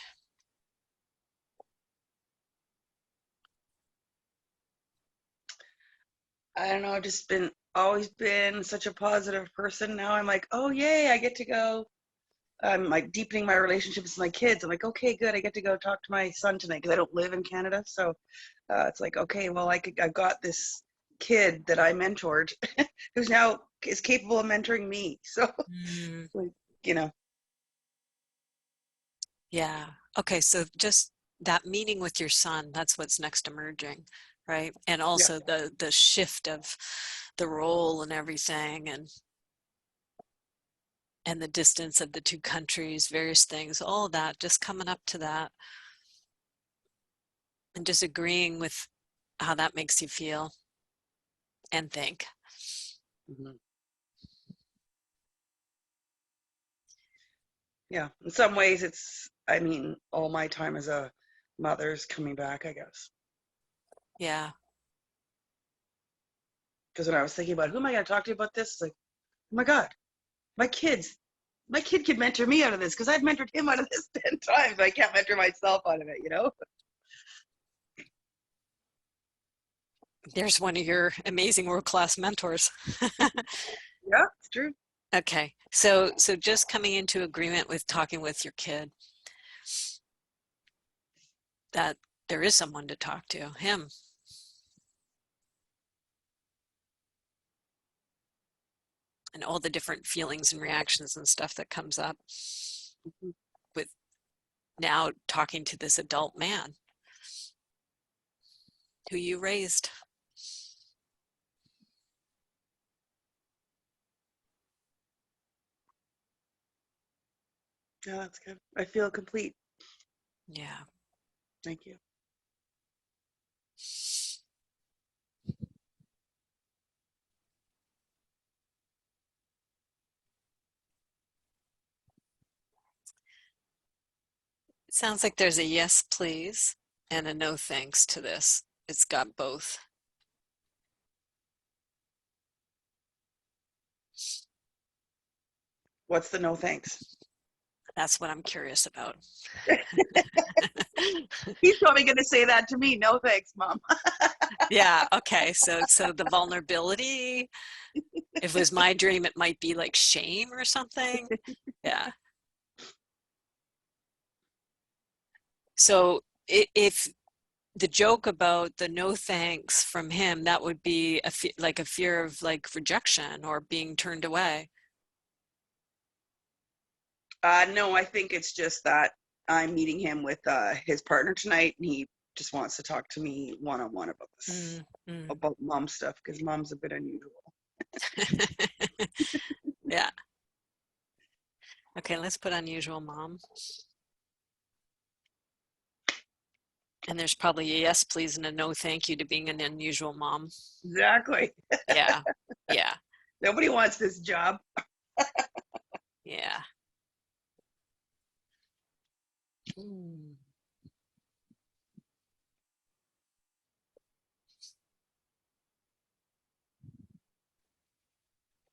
I don't know. I've just been always been such a positive person. Now I'm like, oh yay, I get to go. I'm like deepening my relationships with my kids. I'm like, okay, good. I get to go talk to my son tonight because I don't live in Canada. So it's like, okay, well, I've got this kid that I mentored who's now is capable of mentoring me. So, like, you know, Yeah. Okay. So just that meeting with your son, that's what's next emerging, right? And yeah. also the shift of the role and everything and the distance of the two countries, various things, all of that, just coming up to that and just agreeing with how that makes you feel and think. Mhm. Yeah. In some ways, I mean, all my time as a mother is coming back, I guess. Yeah. Because when I was thinking about who am I going to talk to about this, it's like, oh my God, my kids, my kid could mentor me out of this because I've mentored him out of this 10 times. I can't mentor myself out of it, you know? There's one of your amazing world-class mentors. Yeah, it's true. Okay. So just coming into agreement with talking with your kid that there is someone to talk to, him. And all the different feelings and reactions and stuff that comes up Mhm. with now talking to this adult man who you raised. Yeah, that's good. I feel complete. Yeah. Thank you. It sounds like there's a yes, please, and a no thanks to this. It's got both. What's the no thanks? That's what I'm curious about. He's probably going to say that to me. No, thanks, Mom. Yeah. Okay. So the vulnerability, if it was my dream, it might be like shame or something. Yeah. So if the joke about the no thanks from him, that would be like a fear of like rejection or being turned away. No, I think it's just that I'm meeting him with his partner tonight, and he just wants to talk to me one-on-one about this, about mom stuff, because mom's a bit unusual. Yeah. Okay, let's put unusual mom. And there's probably a yes, please, and a no, thank you to being an unusual mom. Exactly. Yeah. Yeah. Nobody wants this job. Yeah. Hmm.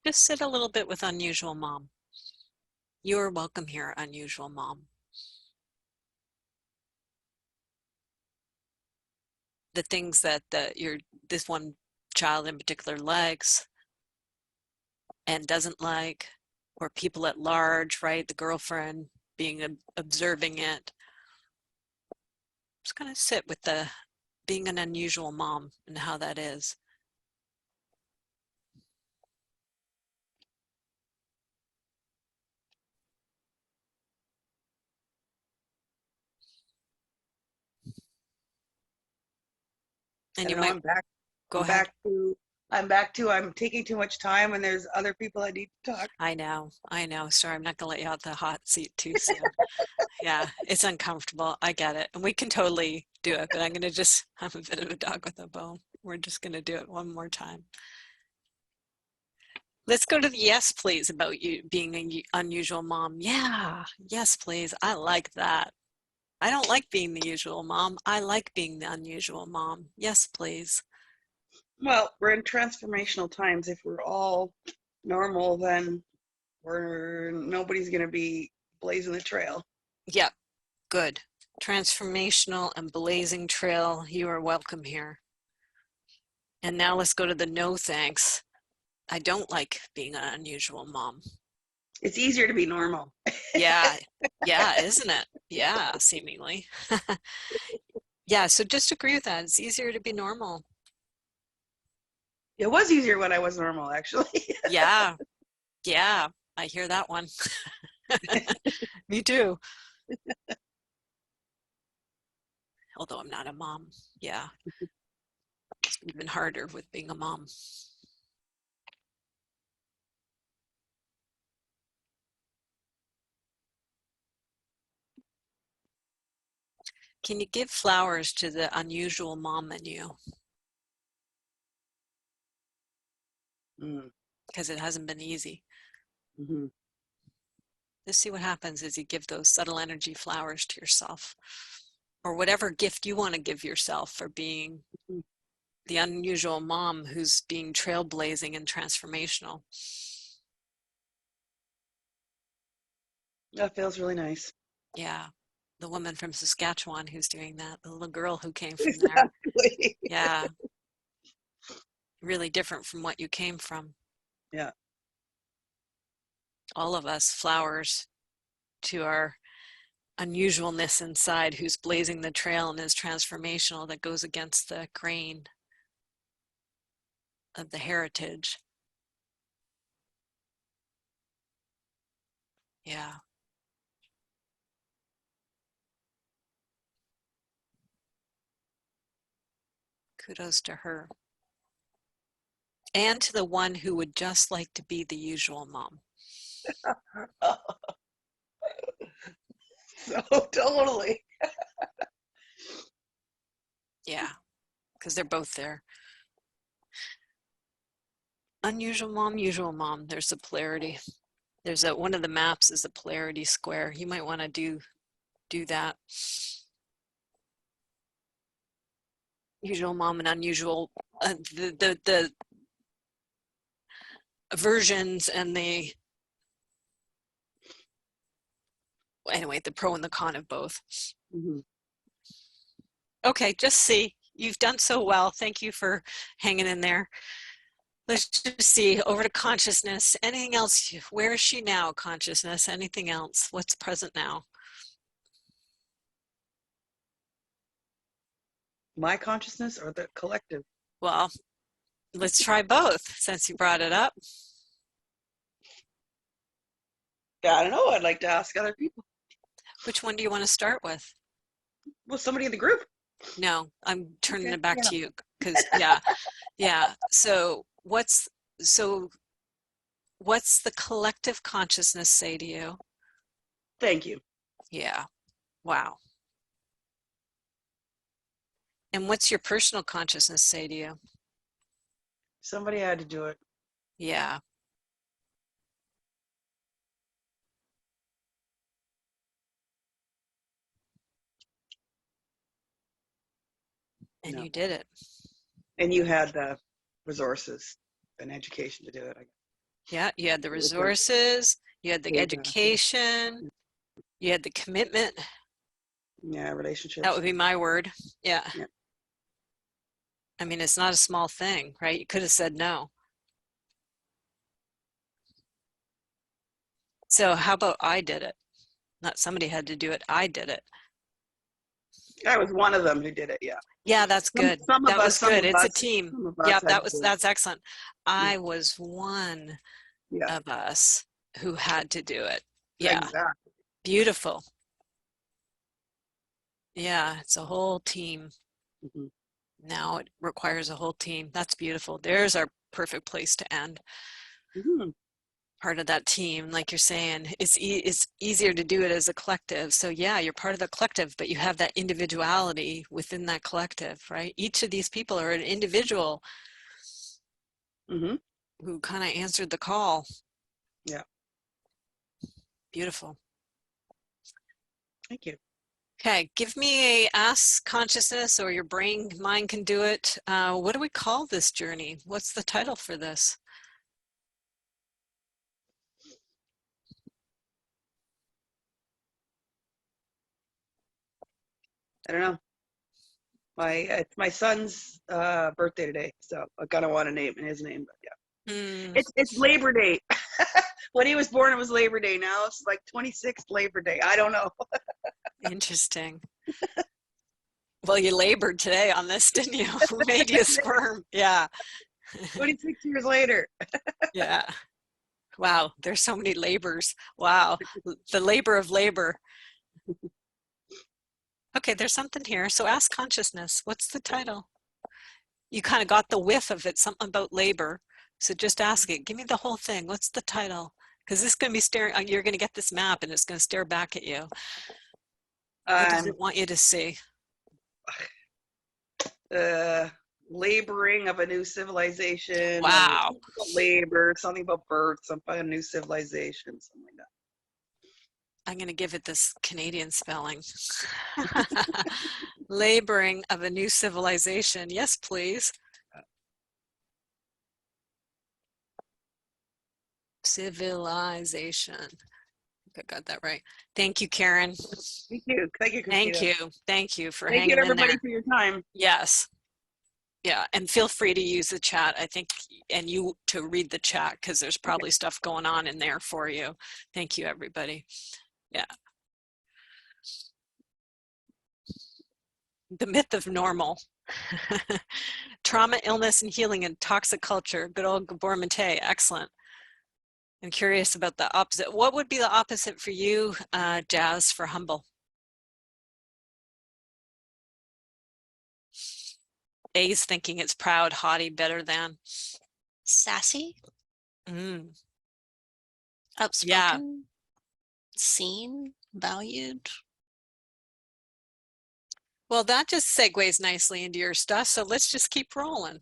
Just sit a little bit with unusual mom. You're welcome here, unusual mom. The things that this one child in particular likes and doesn't like, or people at large, right? The girlfriend being observing it. Just kind of sit with the being an unusual mom and how that is. And you might I'm back. go ahead. I'm taking too much time, and there's other people I need to talk. I know. Sorry, I'm not gonna let you out the hot seat too soon. Yeah, it's uncomfortable. I get it. And we can totally do it, but I'm a bit of a dog with a bone. We're just gonna do it one more time. Let's go to the yes, please, about you being an unusual mom. Yeah, yes, please. I like that. I don't like being the usual mom. I like being the unusual mom. Yes, please. Well, we're in transformational times. If we're all normal, then nobody's going to be blazing the trail. Yep, good. Transformational and blazing trail. You are welcome here. And now let's go to the no thanks. I don't like being an unusual mom. It's easier to be normal. Yeah, isn't it? Yeah, seemingly. Yeah, so just agree with that. It's easier to be normal. It was easier when I was normal, actually. Yeah, I hear that one. Me too. Although I'm not a mom. Yeah, it's even harder with being a mom. Can you give flowers to the unusual mom in you? Because it hasn't been easy. Mm-hmm. Just see what happens as you give those subtle energy flowers to yourself, or whatever gift you want to give yourself for being the unusual mom who's being trailblazing and transformational. That feels really nice. Yeah. The woman from Saskatchewan who's doing that, the little girl who came from there. Exactly. Yeah. Really different from what you came from. Yeah. All of us, flowers to our unusualness inside, who's blazing the trail and is transformational, that goes against the grain of the heritage. Yeah. Kudos to her. And to the one who would just like to be the usual mom. So totally. Yeah, because they're both there. Unusual mom, usual mom. There's a polarity. There's one of the maps is a polarity square. You might want to do that. Usual mom and unusual. The versions and the anyway, the pro and the con of both. Mm-hmm. Okay, just see. You've done so well. Thank you for hanging in there. Let's just see, over to consciousness. Anything else? Where is she now, consciousness? Anything else? What's present now? My consciousness or the collective? Well, let's try both since you brought it up. Yeah, I don't know. I'd like to ask other people. Which one do you want to start with? Well, somebody in the group. No, I'm turning Okay, it back yeah. to you because yeah. So what's the collective consciousness say to you? Thank you. Yeah. Wow. And what's your personal consciousness say to you? Somebody had to do it. Yeah. And No. you did it. And you had the resources and education to do it. Yeah, you had the It was worth it. resources, you had the Exactly. education, you had the commitment. Yeah, relationships. That would be my word. Yeah. Yeah. I mean, it's not a small thing, right? You could have said no. So how about I did it? Not somebody had to do it. I did it. I was one of them who did it. Yeah. Yeah, that's good. Some That of was us, some good. of It's a us, team. some of us Yeah, had to do it. that's excellent. I was one Yeah. of us who had to do it. Yeah. Exactly. Beautiful. Yeah, it's a whole team. Mhm. Now it requires a whole team. That's beautiful. There's our perfect place to end. Mhm. Part of that team, like you're saying, it's easier to do it as a collective. So yeah, you're part of the collective, but you have that individuality within that collective, right? Each of these people are an individual Mhm. who kind of answered the call. Yeah. Beautiful. Thank you. Okay, give me a ask consciousness, or your brain, mind can do it. What do we call this journey? What's the title for this? I don't know. It's my son's birthday today, so I kind of want to name his name, but yeah. It's Labor Day. When he was born, it was Labor Day. Now it's like 26th Labor Day. I don't know. Interesting. Well, you labored today on this, didn't you? Made you squirm. Yeah. 26 years later. Yeah. Wow. There's so many labors. Wow. The labor of labor. Okay, there's something here. So ask consciousness. What's the title? You kind of got the whiff of it, something about labor. So just ask it. Give me the whole thing. What's the title? Because this is going to be staring, you're going to get this map and it's going to stare back at you. What does it want you to see? Laboring of a new civilization. Wow. Something about labor, something about birth, something about a new civilization, something like that. I'm going to give it this Canadian spelling. Laboring of a new civilization. Yes, please. Civilization. I got that right. Thank you, Karen. Thank you. Thank you, Christina. Thank you. Thank you for Thank hanging you, everybody, in there. for your time. Yes. Yeah, and feel free to use the chat, I think, and you to read the chat because there's probably stuff going on in there for you. Thank you, everybody. Yeah. The myth of normal. Trauma, illness, and healing in toxic culture. Good old Gabor Mate. Excellent. I'm curious about the opposite. What would be the opposite for you, Jazz, for humble? A's thinking it's proud, haughty, better than. Sassy, outspoken, Yeah. seen, valued. Well, that just segues nicely into your stuff. So let's just keep rolling.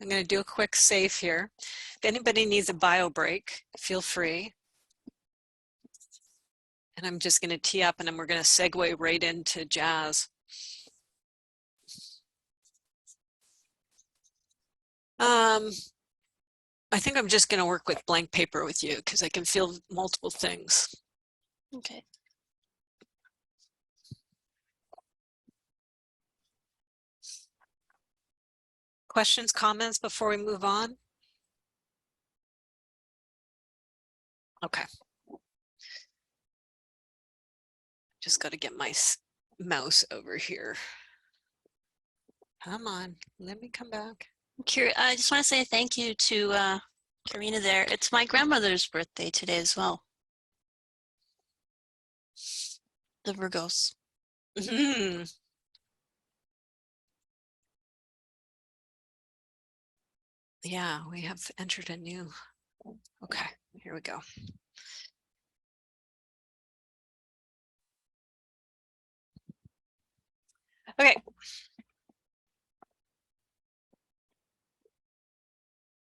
I'm going to do a quick save here. If anybody needs a bio break, feel free. And I'm just going to tee up and then we're going to segue right into Jazz. I think I'm just going to work with blank paper with you because I can feel multiple things. Okay. Questions, comments before we move on? Okay. Just got to get my mouse over here. Come on, let me come back. I just want to say thank you to Karina there. It's my grandmother's birthday today as well. The Virgos. Mhm. Yeah, we have entered a new. Okay, here we go. Okay.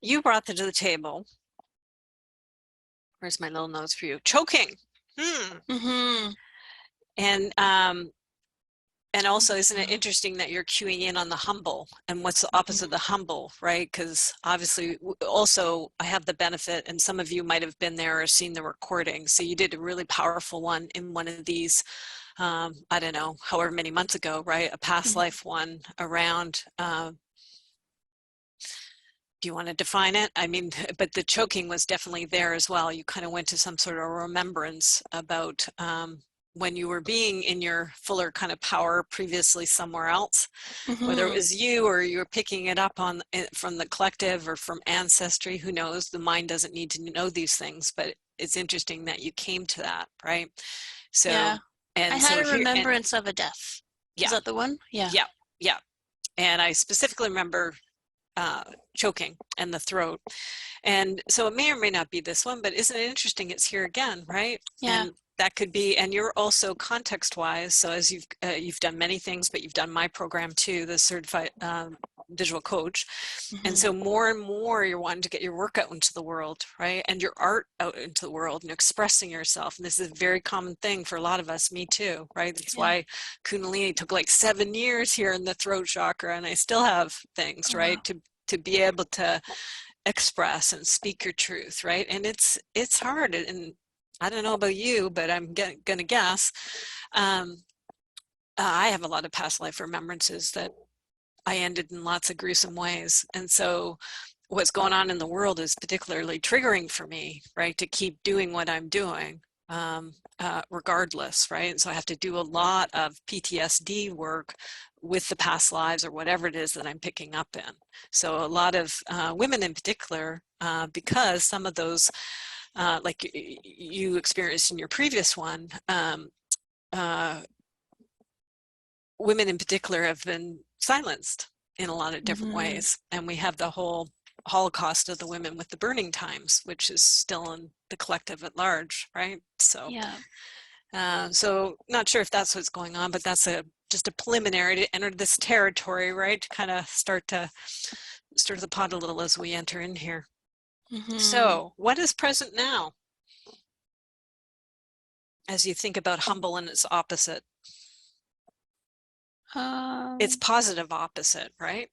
You brought that to the table. Where's my little notes for you? Choking. Mm-hmm. And also, isn't it interesting that you're cueing in on the humble and what's the opposite of the humble, right? Because obviously, also, I have the benefit, and some of you might have been there or seen the recording. So you did a really powerful one in one of these, I don't know, however many months ago, right? A past life one around. Do you want to define it? I mean, but the choking was definitely there as well. You kind of went to some sort of remembrance about when you were being in your fuller kind of power previously somewhere else, whether it was you or you were picking it up on from the collective or from ancestry. Who knows? The mind doesn't need to know these things, but it's interesting that you came to that, right? So, Yeah. and I so had a here, remembrance of a death. yeah, Is that the one? Yeah. yeah, yeah. And I specifically remember choking and the throat. And so it may or may not be this one, but isn't it interesting? It's here again, right? Yeah. And that could be, and you're also context-wise. So as you've done many things, but you've done my program too, the certified visual coach. And so more and more you're wanting to get your work out into the world, right? And your art out into the world and expressing yourself. And this is a very common thing for a lot of us, me too, right? That's why Kundalini took like 7 years here in the throat chakra, and I still have things, right? Wow. To be able to express and speak your truth, right? And it's hard, and I don't know about you, but I'm gonna guess I have a lot of past life remembrances that I ended in lots of gruesome ways, and so what's going on in the world is particularly triggering for me, right, to keep doing what I'm doing regardless, right? And so I have to do a lot of PTSD work with the past lives or whatever it is that I'm picking up in. So a lot of women in particular, because some of those, like you experienced in your previous one, women in particular have been silenced in a lot of different ways. And we have the whole Holocaust of the women with the burning times, which is still in the collective at large, right? So, so not sure if that's what's going on, but that's just a preliminary to enter this territory, right? To kind of start to stir the pot a little as we enter in here. So what is present now? As you think about humble and its opposite. It's positive opposite, right?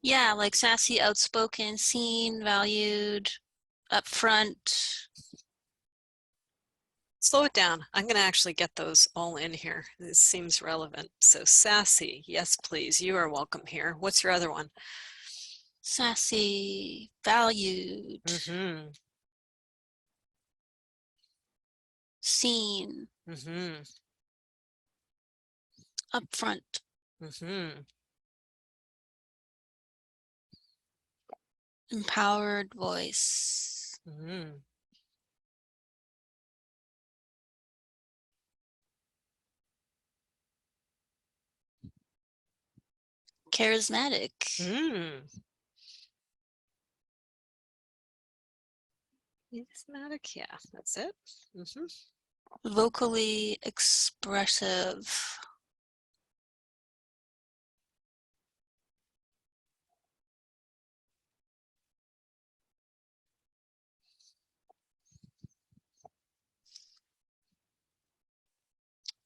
Yeah, like sassy, outspoken, seen, valued, upfront. Slow it down. I'm going to actually get those all in here. This seems relevant. So sassy, yes, please. You are welcome here. What's your other one? Sassy, valued, seen, upfront. Empowered voice. Charismatic. Charismatic, yeah, that's it. Vocally expressive.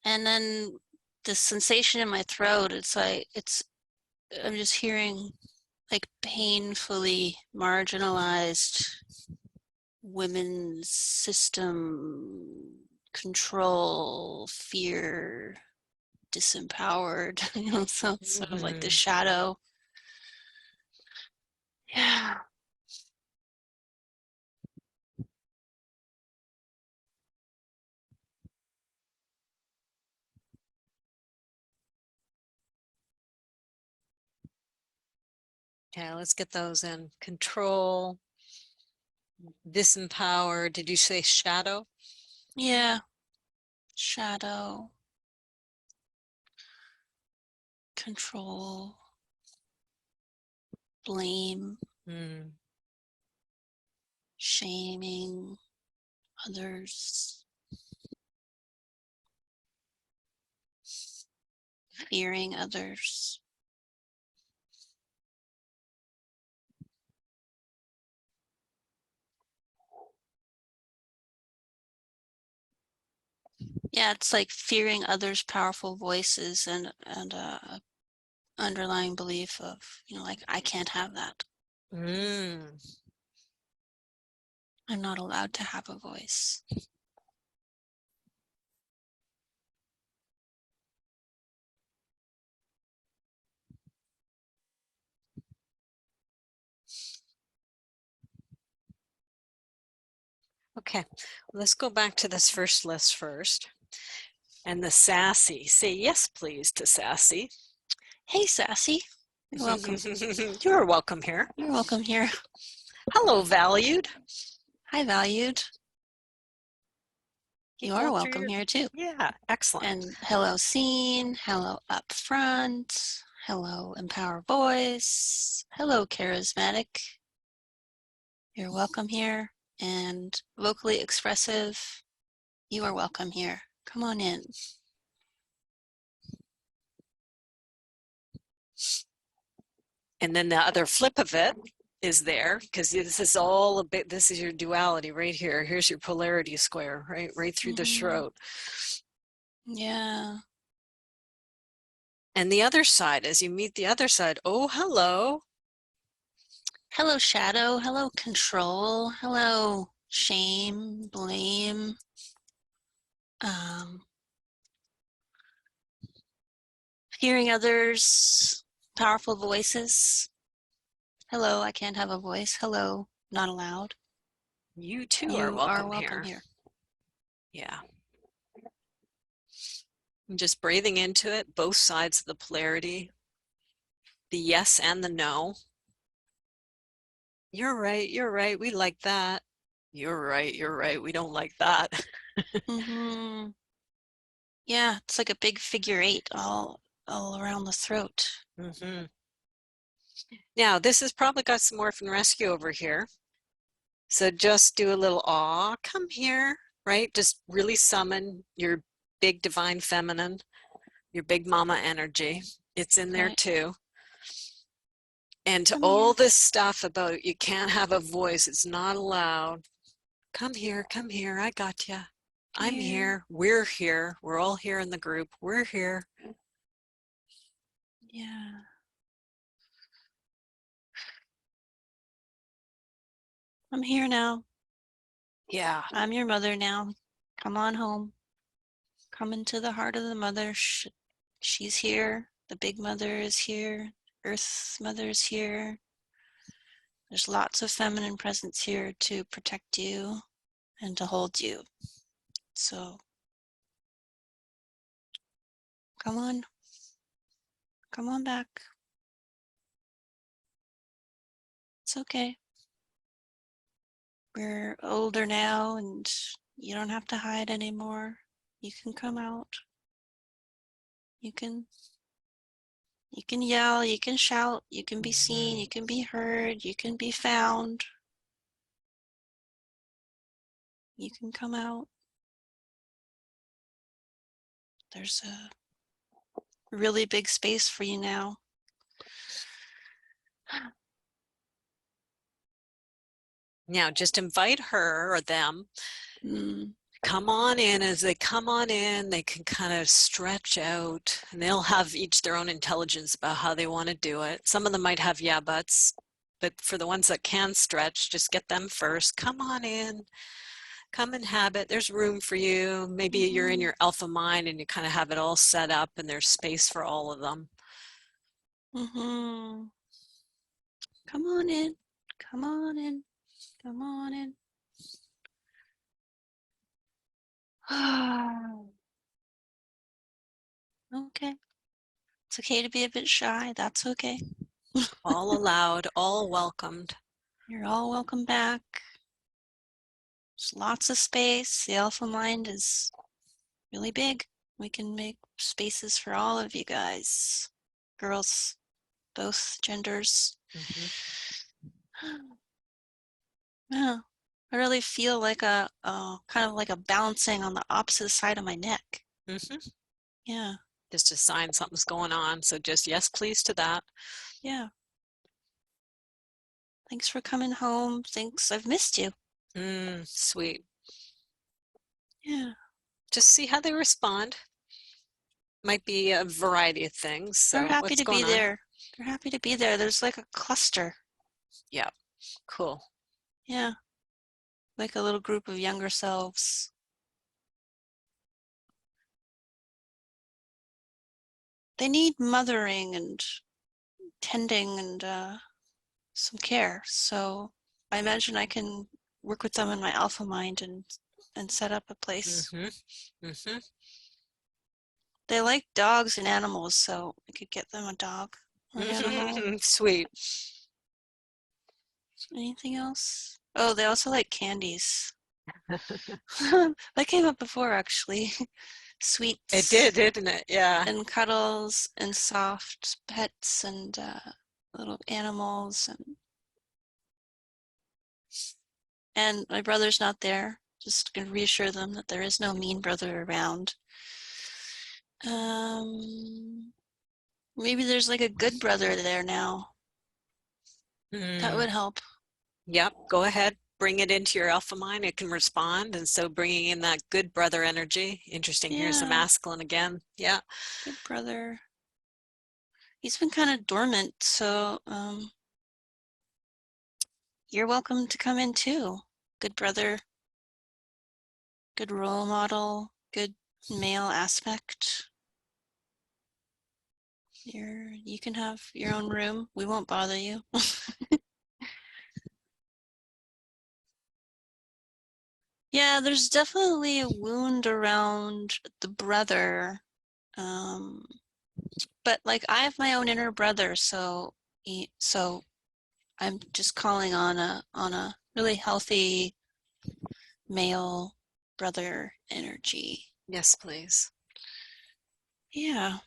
And then the sensation in my throat, it's like, I'm just hearing like painfully marginalized women's system, control, fear, disempowered, so it's sort of like the shadow. Okay, let's get those in. Control, disempower. Did you say shadow? Yeah. Shadow. Control. Blame. Mm. Shaming others. Fearing others. Yeah, it's like fearing others' powerful voices and underlying belief of, like, I can't have that. Mm. I'm not allowed to have a voice. Okay, let's go back to this first list first. And the sassy. Say yes, please, to sassy. Hey, Sassy. You're welcome. You're welcome here. You're welcome here. Hello, valued. Hi, valued. You are Going through welcome your- here too. Yeah, excellent. And hello, seen. Hello, up front. Hello, empower voice. Hello, charismatic. You're welcome here. And vocally expressive. You are welcome here. Come on in. And then the other flip of it is there, because this is all a bit, this is your duality right here. Here's your polarity square, right through the throat. Yeah. And the other side, as you meet the other side, oh, hello. Hello, shadow. Hello, control. Hello, shame, blame. Hearing others' powerful voices. Hello, I can't have a voice. Hello, not allowed. You too You are welcome, welcome here. here. Yeah. And just breathing into it, both sides of the polarity, the yes and the no. You're right, we like that. You're right, we don't like that. Mm-hmm. Yeah, it's like a big figure 8 all around the throat. Mm-hmm. Now, this has probably got some orphan rescue over here. So just do a little aw, come here, right? Just really summon your big divine feminine, your big mama energy. It's in there Okay. too. And to Come all here. this stuff about you can't have a voice, it's not allowed. Come here, I got you. I'm here, we're all here in the group, we're here. Yeah. I'm here now. Yeah. I'm your mother now. Come on home. Come into the heart of the mother. She's here. The big mother is here. Earth's mother is here. There's lots of feminine presence here to protect you and to hold you. So come on. Come on back. It's okay. We're older now and you don't have to hide anymore. You can come out. You can yell, you can shout, you can be seen, you can be heard, you can be found. You can come out. There's a really big space for you now. Now just invite her or them. Come on in. As they come on in, they can kind of stretch out and they'll have each their own intelligence about how they want to do it. Some of them might have yeah buts, but for the ones that can stretch, just get them first. Come on in, come inhabit. There's room for you. Maybe you're in your alpha mind and you kind of have it all set up and there's space for all of them. Come on in, come on in, come on in. Okay. It's okay to be a bit shy. That's okay. All allowed, all welcomed. You're all welcome back. There's lots of space. The alpha mind is really big. We can make spaces for all of you guys. Girls, both genders. Yeah, I really feel like a kind of like a balancing on the opposite side of my neck. Yeah, Just a sign something's going on. So just yes, please to that. yeah. Thanks for coming home. Thanks. I've missed you. Sweet. Yeah. Just see how they respond. Might be a variety of things. So They're happy what's to be going on? there. They're happy to be there. There's like a cluster. Yeah. Cool. Yeah. Like a little group of younger selves. They need mothering and tending and some care. So I imagine I can work with them in my alpha mind and set up a place. They like dogs and animals, so I could get them a dog or an animal. Sweet. Anything else? Oh, they also like candies. That came up before, actually. Sweets. It did, didn't it? Yeah. And cuddles and soft pets and little animals and my brother's not there. Just gonna reassure them that there is no mean brother around. Maybe there's like a good brother there now. That would help. Yep. Go ahead. Bring it into your alpha mind. It can respond. And so bringing in that good brother energy. Interesting. Here's the Yeah. masculine again. Yeah. Good brother. He's been kind of dormant, so you're welcome to come in too. Good brother. Good role model. Good male aspect. You can have your own room. We won't bother you. Yeah, there's definitely a wound around the brother. But like I have my own inner brother, so I'm just calling on a really healthy male brother energy. Yes, please. Yeah.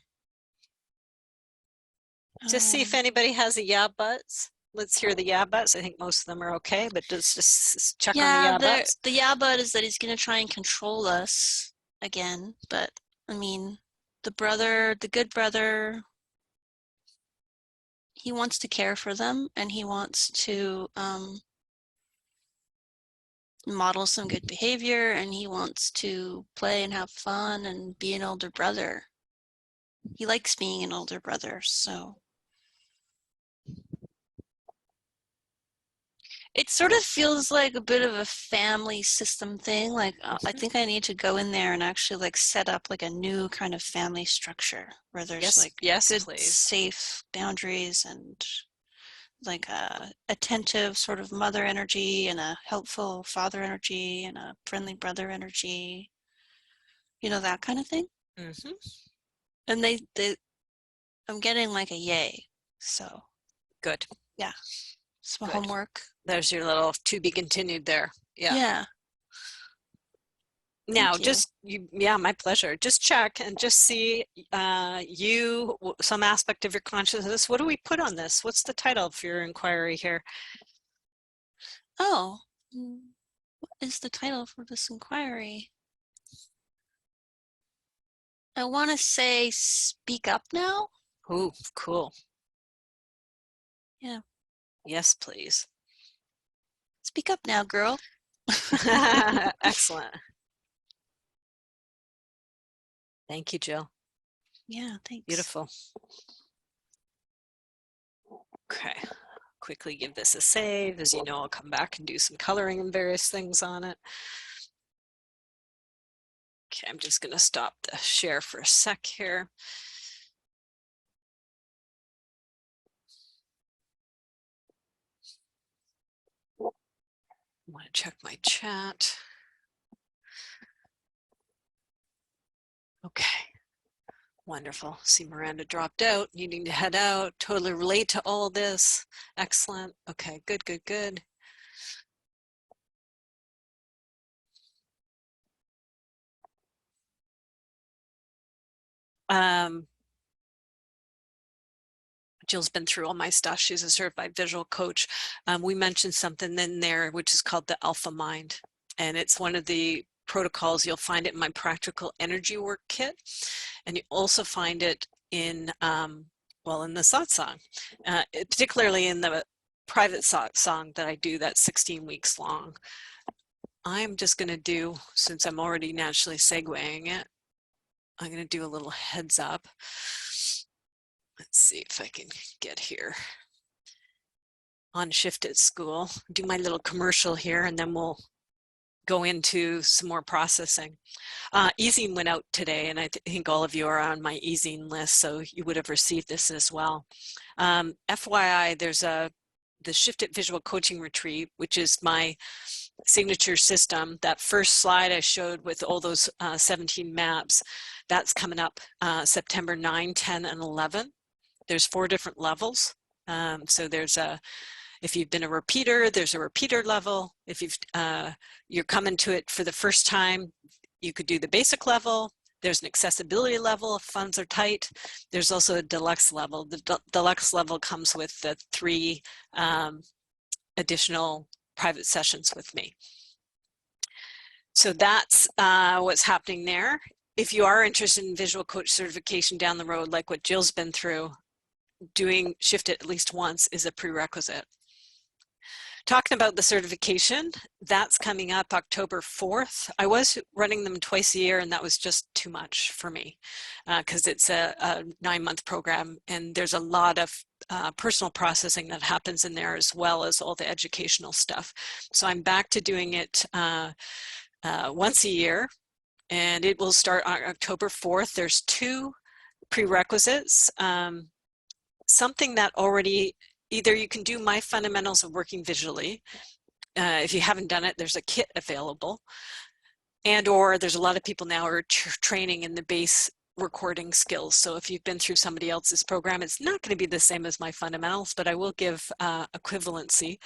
Just see if anybody has a yeah buts. Let's hear the yeah buts. I think most of them are okay, but just check on the yeah buts. The yeah but is that he's gonna try and control us again. But I mean, the good brother, he wants to care for them and he wants to model some good behavior and he wants to play and have fun and be an older brother. He likes being an older brother, so it sort of feels like a bit of a family system thing. Like I think I need to go in there and actually like set up like a new kind of family structure where there's good, please. Safe boundaries and like a attentive sort of mother energy and a helpful father energy and a friendly brother energy. You know, that kind of thing. And I'm getting like a yay. So good. Yeah. It's my homework. There's your little to be continued there. Yeah. Yeah. Now, yeah, my pleasure. Just check and just see some aspect of your consciousness. What do we put on this? What's the title of your inquiry here? Oh, what is the title for this inquiry? I want to say speak up now. Ooh, cool. Yeah. Yes, please. Speak up now, girl. Excellent. Thank you, Jill. Yeah, thanks. Beautiful. Okay. Quickly give this a save. As you know, I'll come back and do some coloring and various things on it. Okay, I'm just going to stop the share for a sec here. I want to check my chat. Okay. Wonderful. See, Miranda dropped out, needing to head out. Totally relate to all this. Excellent. Okay, good, good, good. Jill's been through all my stuff. She's a certified visual coach. We mentioned something in there, which is called the Alpha Mind. And it's one of the protocols. You'll find it in my practical energy work kit. And you also find it in, well, in the Satsang, particularly in the private Satsang that I do that's 16 weeks long. I'm just going to do, since I'm already naturally segueing it, I'm going to do a little heads up. Let's see if I can get here. On Shift at School, do my little commercial here, and then we'll go into some more processing. Easing went out today, and I think all of you are on my easing list, so you would have received this as well. FYI, there's the Shift at Visual Coaching Retreat, which is my signature system. That first slide I showed with all those 17 maps, that's coming up September 9, 10, and 11. There's 4 different levels. So there's if you've been a repeater, there's a repeater level. If you're coming to it for the first time, you could do the basic level. There's an accessibility level if funds are tight. There's also a deluxe level. The deluxe level comes with the 3 additional private sessions with me. So that's what's happening there. If you are interested in visual coach certification down the road, like what Jill's been through, doing Shift It at least once is a prerequisite. Talking about the certification, that's coming up October 4th. I was running them twice a year, and that was just too much for me because it's a 9-month program, and there's a lot of personal processing that happens in there as well as all the educational stuff. So I'm back to doing it once a year, and it will start on October 4th. There's 2 prerequisites. Something that already, either you can do my fundamentals of working visually. If you haven't done it, there's a kit available. And or there's a lot of people now who are training in the base recording skills. So if you've been through somebody else's program, it's not going to be the same as my fundamentals, but I will give equivalency.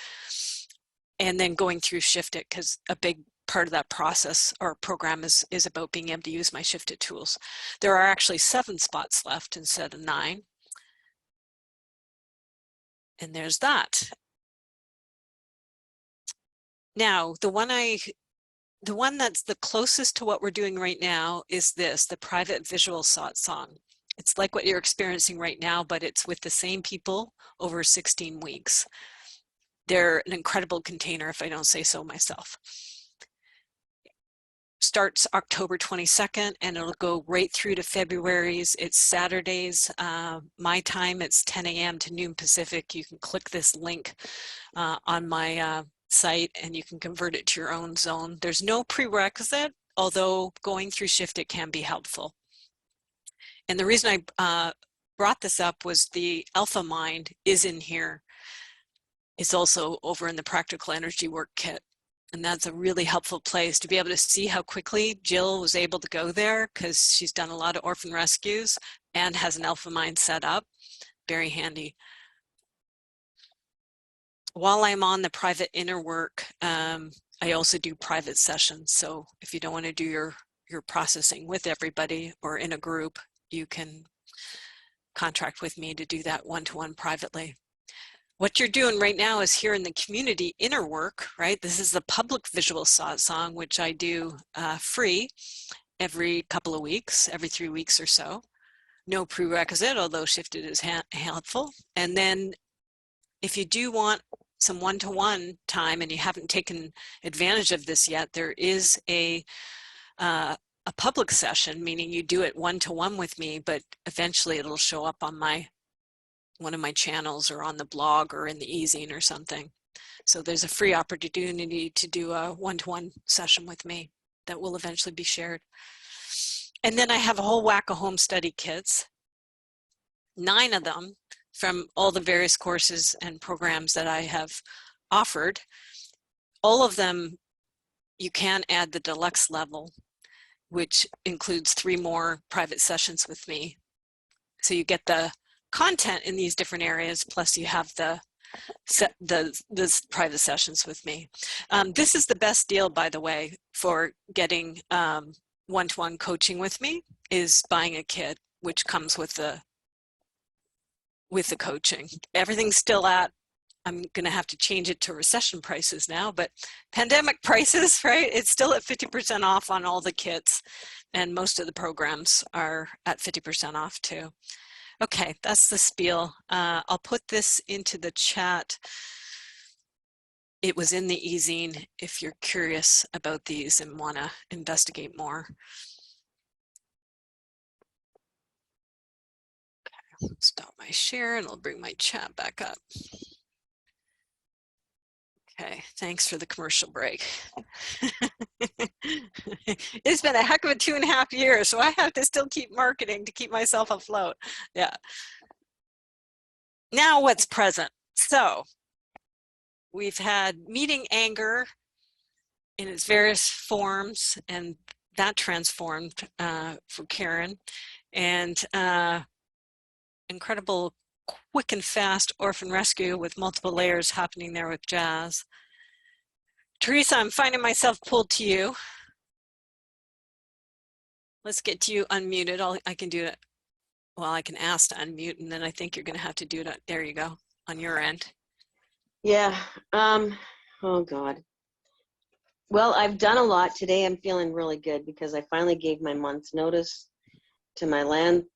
And then going through Shift It, because a big part of that process or program is about being able to use my Shift It tools. There are actually 7 spots left instead of 9. And there's that. Now, the one that's the closest to what we're doing right now is this, the private visual Satsang. It's like what you're experiencing right now, but it's with the same people over 16 weeks. They're an incredible container, if I don't say so myself. Starts October 22nd, and it'll go right through to February's. It's Saturdays. My time, it's 10 a.m. to noon Pacific. You can click this link on my site, and you can convert it to your own zone. There's no prerequisite, although going through Shift It can be helpful. And the reason I brought this up was the Alpha Mind is in here. It's also over in the Practical Energy Work Kit. And that's a really helpful place to be able to see how quickly Jill was able to go there, because she's done a lot of orphan rescues and has an Alpha Mind set up. Very handy. While I'm on the private inner work, I also do private sessions. So if you don't want to do your processing with everybody or in a group, you can contract with me to do that one-to-one privately. What you're doing right now is here in the community inner work, right? This is the public visual satsang, which I do free every couple of weeks, every 3 weeks or so. No prerequisite, although Shift It is helpful. And then if you do want some one-to-one time and you haven't taken advantage of this yet, there is a public session, meaning you do it one-to-one with me, but eventually it'll show up on one of my channels or on the blog or in the e-zine or something. So there's a free opportunity to do a one-to-one session with me that will eventually be shared. And then I have a whole whack of home study kits, 9 of them from all the various courses and programs that I have offered. All of them, you can add the deluxe level, which includes 3 more private sessions with me. So you get the content in these different areas, plus you have the private sessions with me. This is the best deal, by the way, for getting one-to-one coaching with me, is buying a kit, which comes with the coaching. Everything's still at, I'm going to have to change it to recession prices now, but pandemic prices, right? It's still at 50% off on all the kits, and most of the programs are at 50% off too. Okay, that's the spiel. I'll put this into the chat. It was in the e-zine if you're curious about these and want to investigate more. Okay, stop my share and I'll bring my chat back up. Okay, thanks for the commercial break. It's been a heck of a 2.5 years, so I have to still keep marketing to keep myself afloat. Yeah. Now what's present? So we've had meeting anger in its various forms, and that transformed for Karen, and incredible quick and fast orphan rescue with multiple layers happening there with Jazz. Teresa, I'm finding myself pulled to you. Let's get to you unmuted. I can do it. Well, I can ask to unmute, and then I think you're going to have to do it. There you go, on your end. Yeah. Oh God. Well, I've done a lot today. I'm feeling really good because I finally gave my month's notice to my landlords,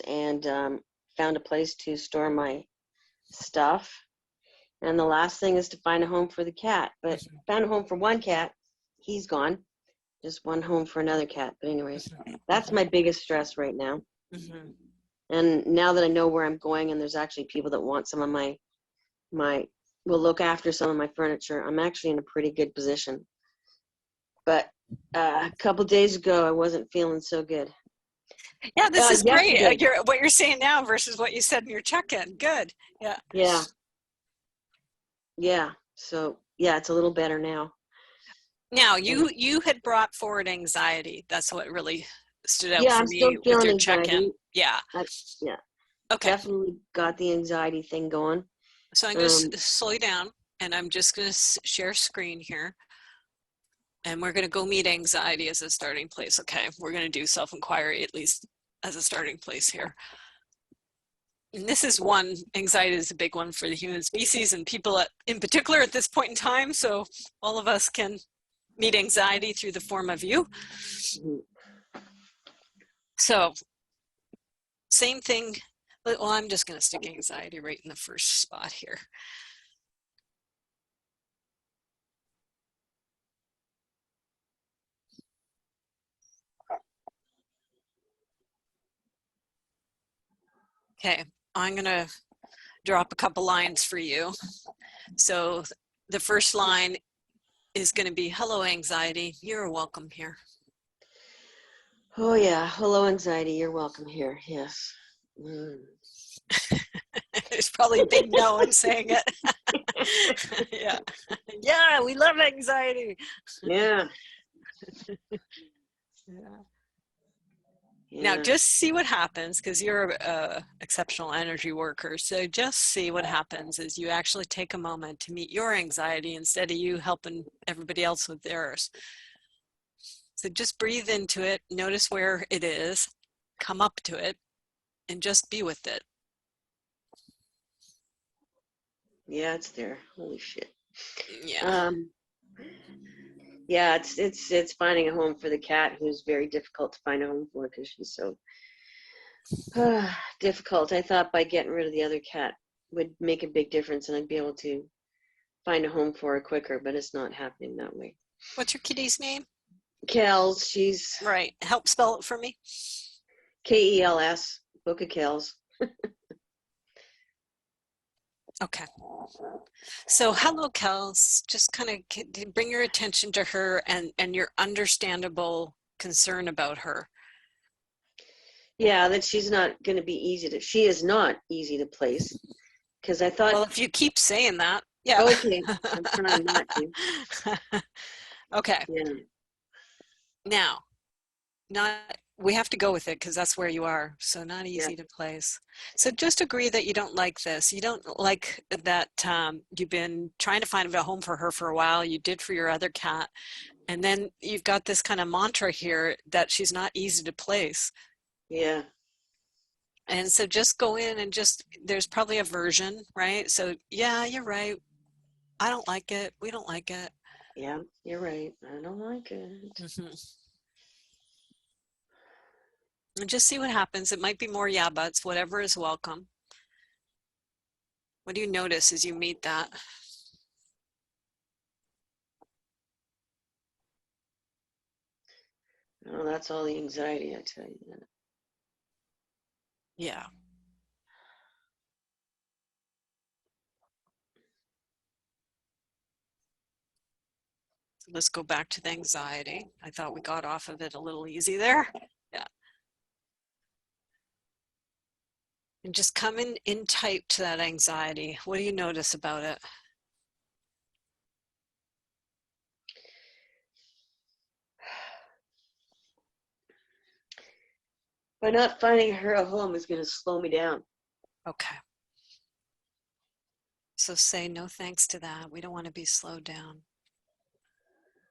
and found a place to store my stuff. And the last thing is to find a home for the cat. But found a home for one cat. He's gone. Just one home for another cat. But anyways, that's my biggest stress right now. Mm-hmm. And now that I know where I'm going, and there's actually people that want some of my will look after some of my furniture, I'm actually in a pretty good position. But a couple days ago, I wasn't feeling so good. Yeah, this is great. Yesterday. What you're saying now versus what you said in your check-in. Good. Yeah. Yeah. Yeah. So yeah, it's a little better now. Now you had brought forward anxiety. That's what really stood out Yeah, for I'm still me with feeling your anxiety. check-in. Yeah. Yeah. Okay. Definitely got the anxiety thing going. So I'm going to slow you down, and I'm just going to share screen here. And we're going to go meet anxiety as a starting place. Okay, we're going to do self-inquiry at least as a starting place here. And this is one, anxiety is a big one for the human species and people in particular at this point in time. So all of us can meet anxiety through the form of you. So same thing. Well, I'm just going to stick anxiety right in the first spot here. Okay, I'm going to drop a couple lines for you. So the first line is going to be, hello, anxiety. You're welcome here. Oh, yeah. Hello, anxiety. You're welcome here. Yes. There's probably a big no in saying it. Yeah. Yeah, we love anxiety. Yeah. Yeah. Yeah. Now, just see what happens, because you're an exceptional energy worker. So just see what happens as you actually take a moment to meet your anxiety instead of you helping everybody else with theirs. So just breathe into it, notice where it is, come up to it, and just be with it. Yeah, it's there. Holy shit. Yeah. Yeah, it's finding a home for the cat, who's very difficult to find a home for because she's so difficult. I thought by getting rid of the other cat would make a big difference and I'd be able to find a home for her quicker, but it's not happening that way. What's your kitty's name? Kels, she's Right. Help spell it for me. Kels, Book of Kels. Okay. So hello, Kels. Just kind of bring your attention to her and your understandable concern about her. Yeah, that she's not going to be she is not easy to place. Because I thought. Well, if you keep saying that, yeah. Okay, I'm trying not to. Okay. Yeah. Now, we have to go with it because that's where you are. So not easy to place. So just agree that you don't like this. You don't like that you've been trying to find a home for her for a while. You did for your other cat. And then you've got this kind of mantra here that she's not easy to place. Yeah. And so just go in and there's probably a version, right? So yeah, you're right. I don't like it. We don't like it. Yeah, you're right. I don't like it. Mm-hmm. And just see what happens. It might be more yeah buts, whatever is welcome. What do you notice as you meet that? Oh, that's all the anxiety, I tell you. Yeah. So let's go back to the anxiety. I thought we got off of it a little easy there. Yeah. And just come in tight to that anxiety. What do you notice about it? By not finding her a home is going to slow me down. Okay. So say no thanks to that. We don't want to be slowed down.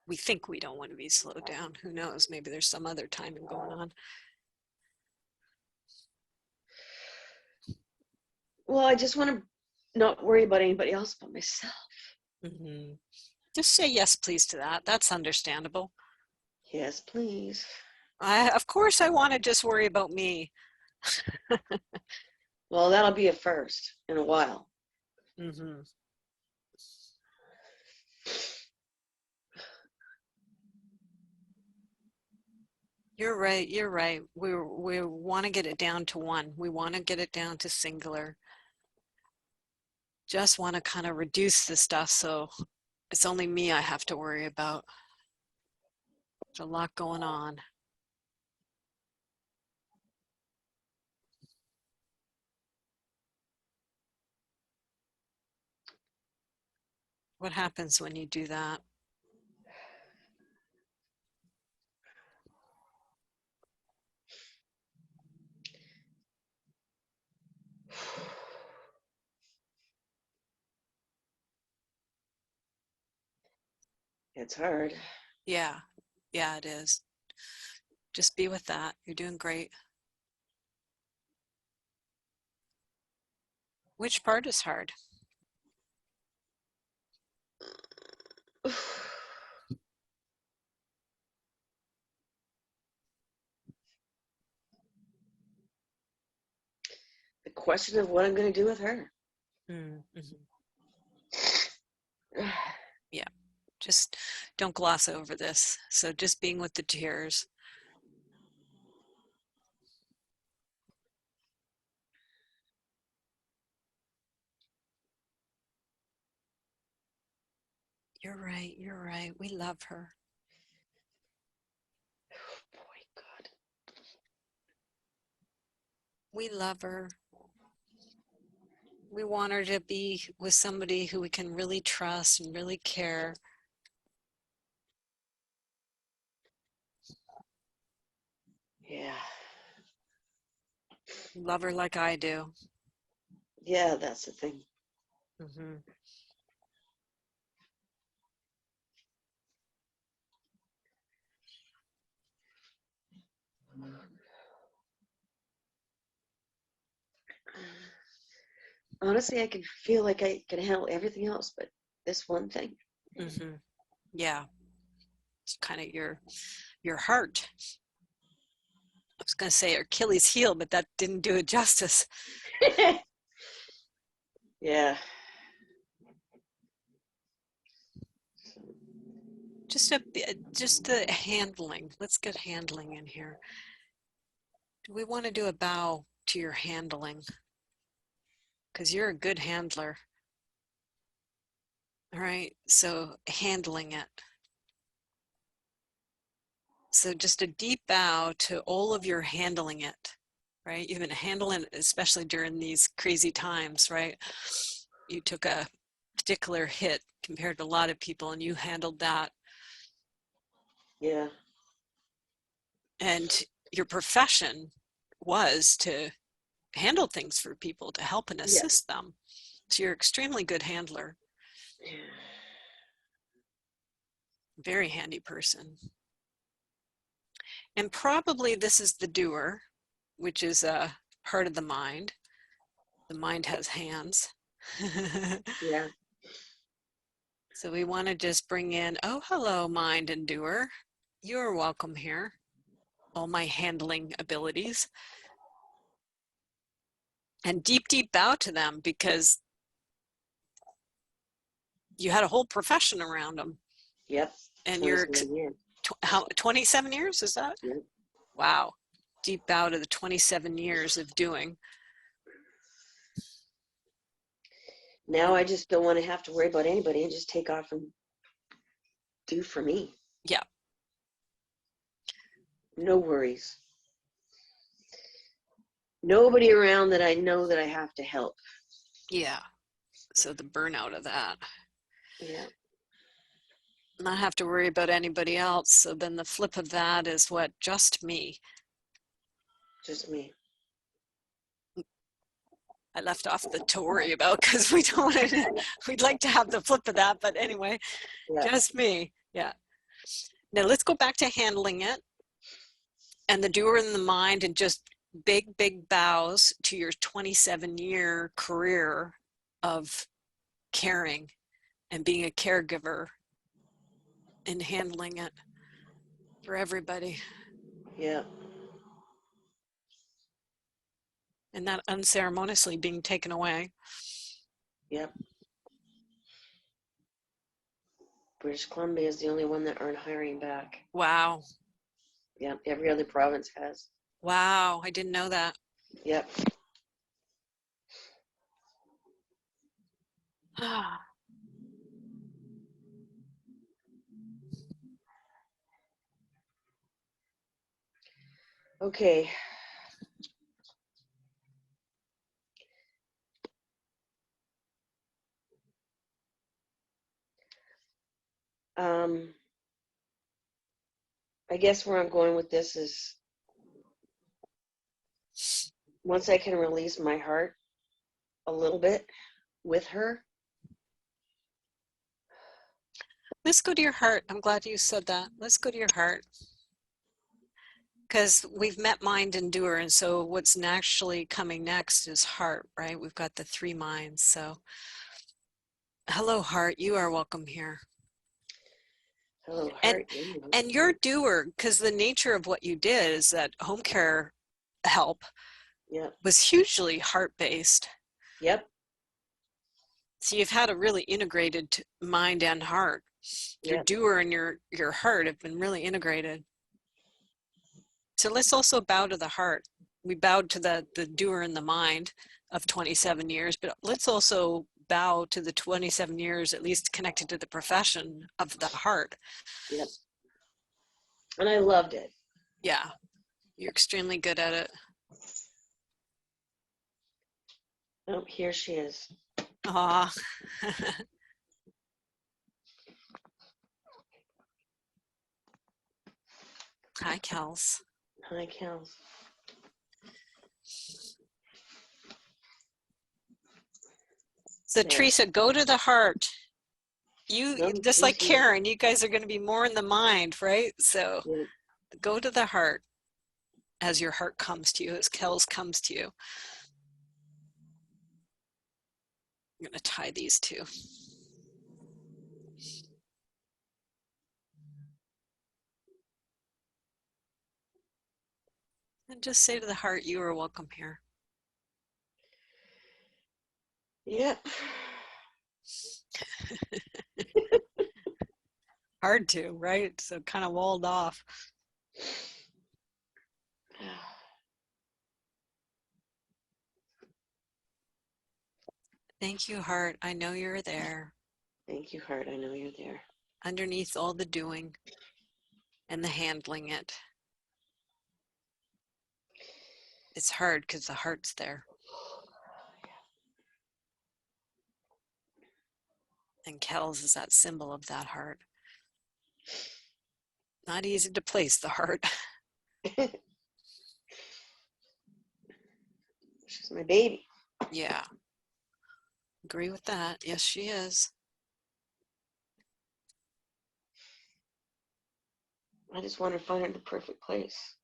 We think we don't want to be slowed down. Who knows? Maybe there's some other timing going on. Well, I just want to not worry about anybody else but myself. Mm-hmm. Just say yes, please to that. That's understandable. Yes, please. Of course, I want to just worry about me. Well, that'll be a first in a while. Mm-hmm. You're right. You're right. We want to get it down to one. We want to get it down to singular. Just want to kind of reduce the stuff so it's only me I have to worry about. There's a lot going on. What happens when you do that? It's hard. Yeah. Yeah, it is. Just be with that. You're doing great. Which part is hard? The question of what I'm going to do with her. Mm-hmm. Yeah. Just don't gloss over this. So just being with the tears. You're right. You're right. We love her. Boy, God. We love her. We want her to be with somebody who we can really trust and really care. Yeah. Love her like I do. Yeah, that's the thing. Mm-hmm. Honestly, I can feel like I can handle everything else, but this one thing. Mm-hmm. Yeah. It's kind of your heart. I was going to say Achilles heel, but that didn't do it justice. Yeah. Just the handling. Let's get handling in here. Do we want to do a bow to your handling? Because you're a good handler. All right. So handling it. So just a deep bow to all of your handling it, right? You've been handling it, especially during these crazy times, right? You took a particular hit compared to a lot of people and you handled that. Yeah. And your profession was to handle things for people, to help and assist them. So you're an extremely good handler. Very handy person. And probably this is the doer, which is a part of the mind. The mind has hands. Yeah. So we want to just bring in, oh, hello, mind and doer. You're welcome here. All my handling abilities. And deep, deep bow to them, because you had a whole profession around them. Yep. And you're 27 years. how 27 years, is that? Yep. Wow. Deep bow to the 27 years of doing. Now I just don't want to have to worry about anybody and just take off and do for me. Yeah. No worries. Nobody around that I know that I have to help. Yeah. So the burnout of that. Yeah. Not have to worry about anybody else. So then the flip of that is what? Just me. Just me. I left off the to worry about, because we don't want to, we'd like to have the flip of that, but anyway, Yeah. just me. Yeah. Now let's go back to handling it, and the doer in the mind, and just big, big bows to your 27-year career of caring and being a caregiver and handling it for everybody. Yeah. And not unceremoniously being taken away. Yep. British Columbia is the only one that aren't hiring back. Wow. Yep. Every other province has. Wow. I didn't know that. Yep. Okay. I guess where I'm going with this is once I can release my heart a little bit with her. Let's go to your heart. I'm glad you said that. Let's go to your heart. Because we've met mind and doer, and so what's naturally coming next is heart, right? We've got the three minds. So hello, heart. You are welcome here. Hello, And, heart. and you're doer, because the nature of what you did is that home care help Yep. was hugely heart-based. Yep. So you've had a really integrated mind and heart. Your Yep. doer and your heart have been really integrated. So let's also bow to the heart. We bowed to the doer in the mind of 27 years, but let's also bow to the 27 years, at least connected to the profession of the heart. Yep. And I loved it. Yeah, you're extremely good at it. Oh, here she is. Aw. Hi, Kels. Hi, Kels. So There. Teresa, go to the heart. You, No, just like she's here. Karen, you guys are going to be more in the mind, right? So Yeah. go to the heart as your heart comes to you, as Kels comes to you. I'm going to tie these two. And just say to the heart, you are welcome here. Yep. Hard to, right? So kind of walled off. Thank you, heart. I know you're there. Thank you, heart. I know you're there. Underneath all the doing and the handling it. It's hard because the heart's there. And Kels is that symbol of that heart. Not easy to place the heart. She's my baby. Yeah. Agree with that. Yes, she is. I just want to find her the perfect place.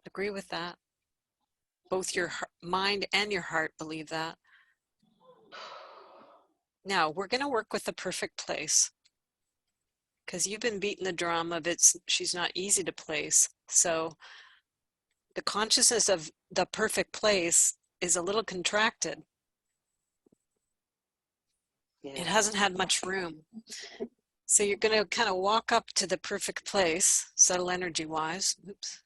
Agree with that. Both your mind and your heart believe that. Now, we're going to work with the perfect place because you've been beating the drum of she's not easy to place. So the consciousness of the perfect place is a little contracted. Yeah. It hasn't had much room. So you're going to kind of walk up to the perfect place, subtle energy wise. Oops.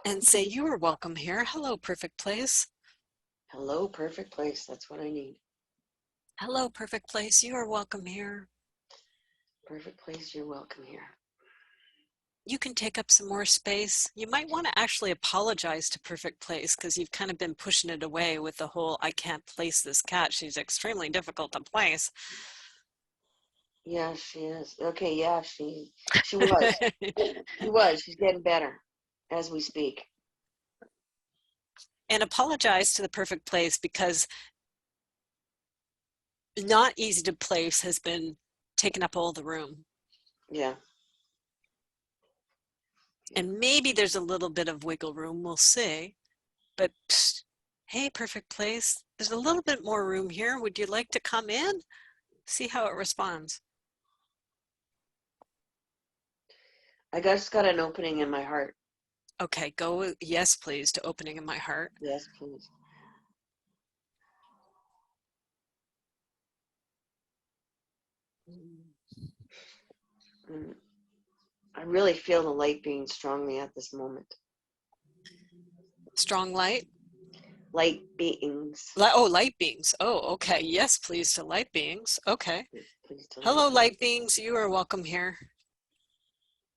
And say, you are welcome here. Hello, perfect place. Hello, perfect place. That's what I need. Hello, perfect place. You are welcome here. Perfect place. You're welcome here. You can take up some more space. You might want to actually apologize to perfect place because you've kind of been pushing it away with the whole, I can't place this cat. She's extremely difficult to place. Yeah, she is. Okay, yeah, she was. She was. She's getting better as we speak. And apologize to the perfect place because not easy to place has been taking up all the room. Yeah. And maybe there's a little bit of wiggle room, we'll see. But psst, hey, perfect place, there's a little bit more room here. Would you like to come in? See how it responds. I just got an opening in my heart. Okay, go yes, please, to opening in my heart. Yes, please. I really feel the light being strongly at this moment. Strong light? Light beings. Oh, light beings. Oh, okay. Yes, please, to light beings. Okay. Please to Hello, light light beings. You are welcome here.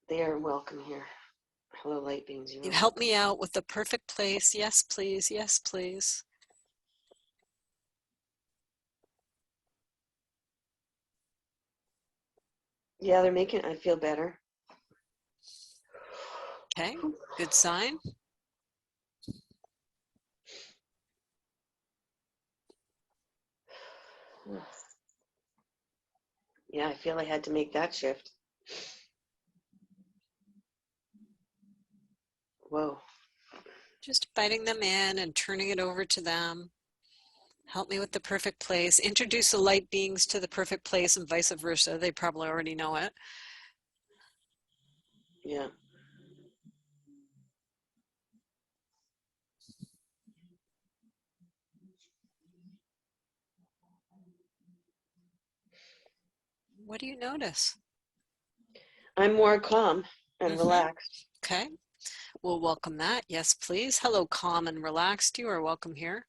They are welcome here. Hello, light beings. You help me out with the perfect place. Yes, please. Yes, please. Yeah, they're making, I feel better. Okay, good sign. Yeah, I feel I had to make that shift. Whoa. Just inviting them in and turning it over to them. Help me with the perfect place. Introduce the light beings to the perfect place and vice versa. They probably already know it. Yeah. What do you notice? I'm more calm and relaxed. Okay, we'll welcome that. Yes, please. Hello, calm and relaxed. You are welcome here.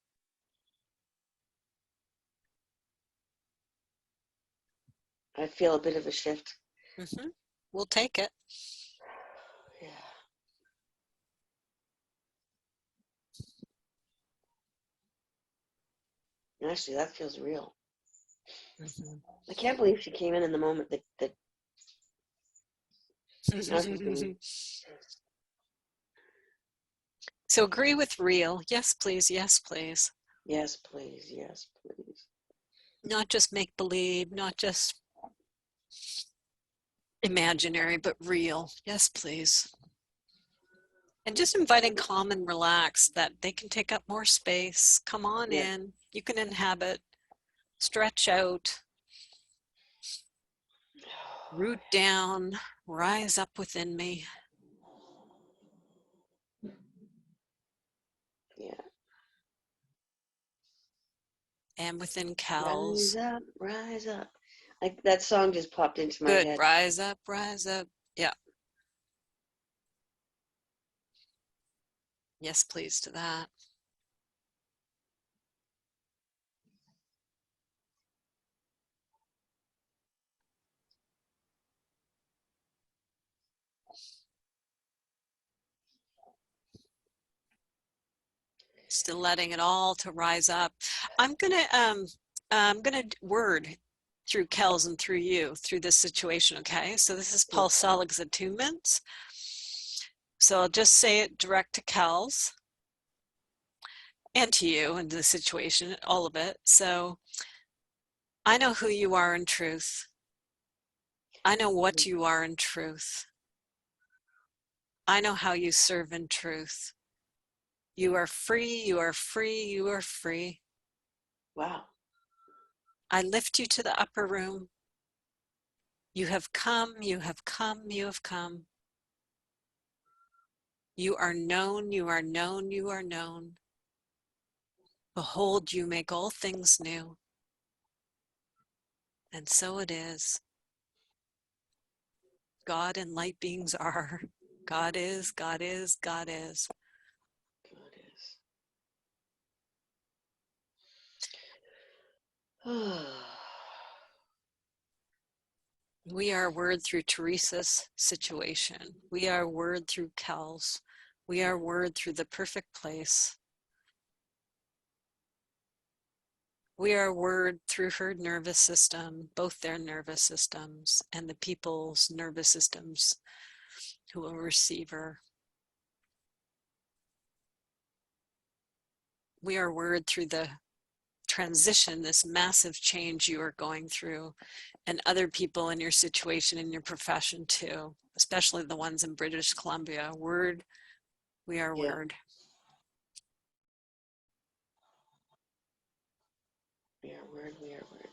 I feel a bit of a shift. We'll take it. Yeah. Actually, that feels real. I can't believe she came in the moment that So agree with real. Yes, please. Yes, please. Yes, please. Yes, please. Not just make believe, not just imaginary, but real. Yes, please. And just inviting calm and relax that they can take up more space. Come on in. You can inhabit. Stretch out. Root down. Rise up within me. Yeah. And within cows. Rise up, rise up. Like that song just popped into my Good. head. Rise up, rise up. Yeah. Yes, please to that. Still letting it all to rise up. I'm gonna word. through Kel's and through you, through this situation, okay? So this is Paul Selig's attunements. So I'll just say it direct to Kel's and to you and the situation, all of it. So I know who you are in truth. I know what you are in truth. I know how you serve in truth. You are free, you are free, you are free. Wow. I lift you to the upper room. You have come, you have come, you have come. You are known, you are known, you are known. Behold, you make all things new. And so it is. God and light beings are. God is, God is, God is. God is. We are word through Teresa's situation. We are word through Kel's. We are word through the perfect place. We are word through her nervous system, both their nervous systems and the people's nervous systems who will receive her. We are word through the transition, this massive change you are going through, and other people in your situation, in your profession too, especially the ones in British Columbia. Word, we are word. We are word, we are word.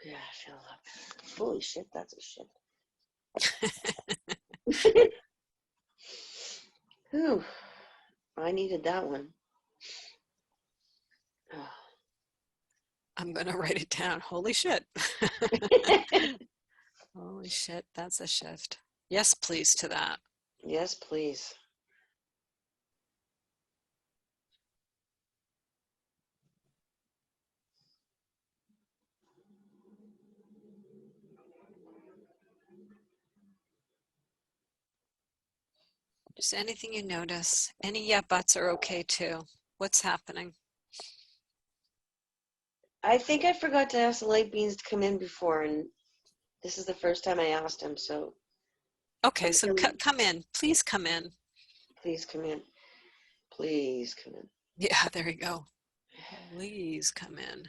Yeah, I feel a lot better. Holy shit, that's a shit. Whew. I needed that one. Oh. I'm going to write it down. Holy shit. Holy shit, that's a shift. Yes, please to that. Yes, please. Just anything you notice. Any yeah buts are okay too. What's happening? I think I forgot to ask the light beings to come in before, and this is the first time I asked them, so. Okay, so come in. Please come in. Please come in. Please come in. Yeah, there you go. Please come in.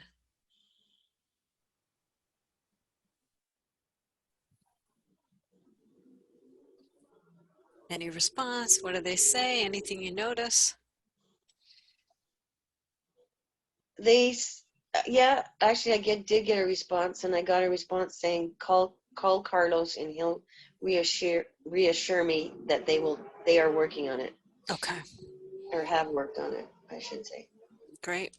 Any response? What do they say? Anything you notice? Yeah, actually did get a response, and I got a response saying, call Carlos and he'll reassure me that they are working on it. Okay. Or have worked on it, I should say. Great.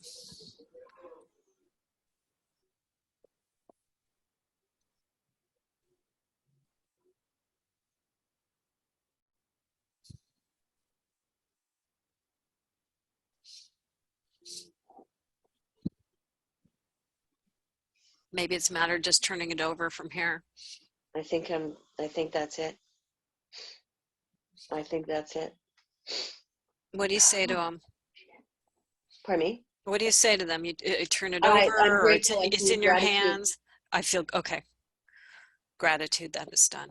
Maybe it's a matter of just turning it over from here. I think that's it. I think that's it. What do you say to them? Pardon me? What do you say to them? You turn it over, I'm or it's grateful. in your hands? I feel, okay. Gratitude that is done.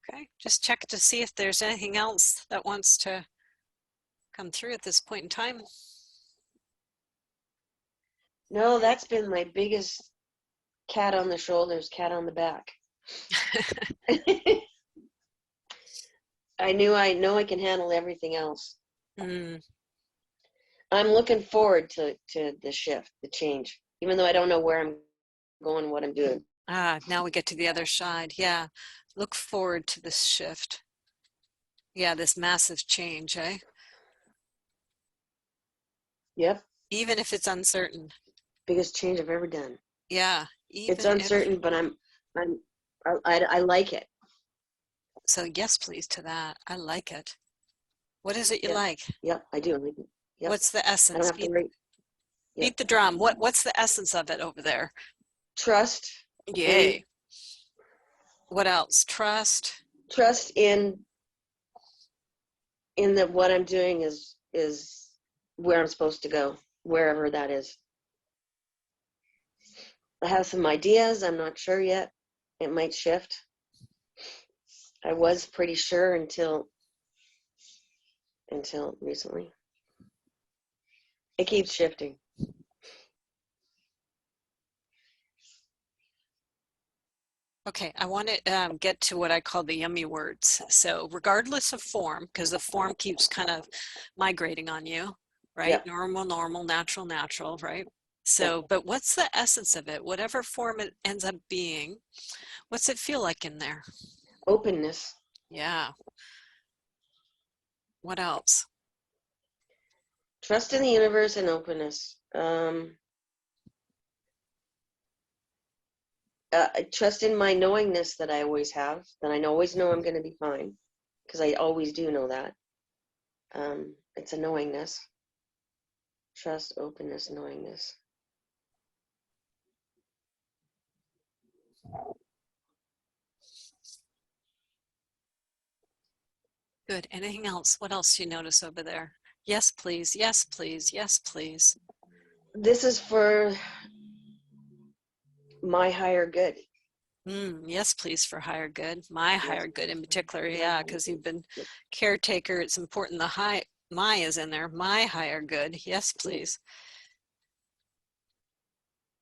Okay, just check to see if there's anything else that wants to come through at this point in time. No, that's been my biggest cat on the shoulders, cat on the back. I know I can handle everything else. Mm. I'm looking forward to the shift, the change, even though I don't know where I'm going, what I'm doing. Now we get to the other side. Yeah, look forward to this shift. Yeah, this massive change, eh? Yep. Even if it's uncertain. Biggest change I've ever done. Yeah. It's uncertain, but I like it. So yes, please to that. I like it. What is it you like? Yep, I do. Yep. What's the essence? I don't have to worry. Beat the drum. What's the essence of it over there? Trust. Yay. What else? Trust. Trust in that what I'm doing is where I'm supposed to go, wherever that is. I have some ideas. I'm not sure yet. It might shift. I was pretty sure until recently. It keeps shifting. Okay, I want to get to what I call the yummy words. So regardless of form, because the form keeps kind of migrating on you, right? Yep. Normal, normal, natural, natural, right? So, but what's the essence of it? Whatever form it ends up being, what's it feel like in there? Openness. Yeah. What else? Trust in the universe and openness. Trust in my knowingness that I always have, that I always know I'm going to be fine, because I always do know that. It's a knowingness. Trust, openness, knowingness. Good. Anything else? What else do you notice over there? Yes, please. Yes, please. Yes, please. This is for my higher good. Yes, please, for higher good. My higher good in particular, yeah, because you've been caretaker. It's important the my is in there. My higher good. Yes, please.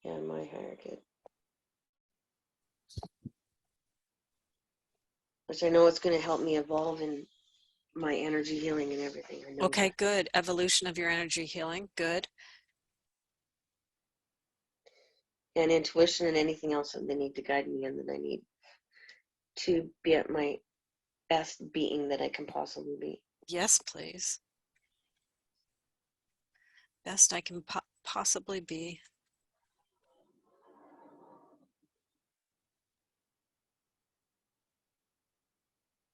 Yeah, my higher good. Which I know it's going to help me evolve in my energy healing and everything. I know Okay, that. good. Evolution of your energy healing. Good. And intuition and anything else that they need to guide me in that I need to be at my best being that I can possibly be. Yes, please. Best I can possibly be.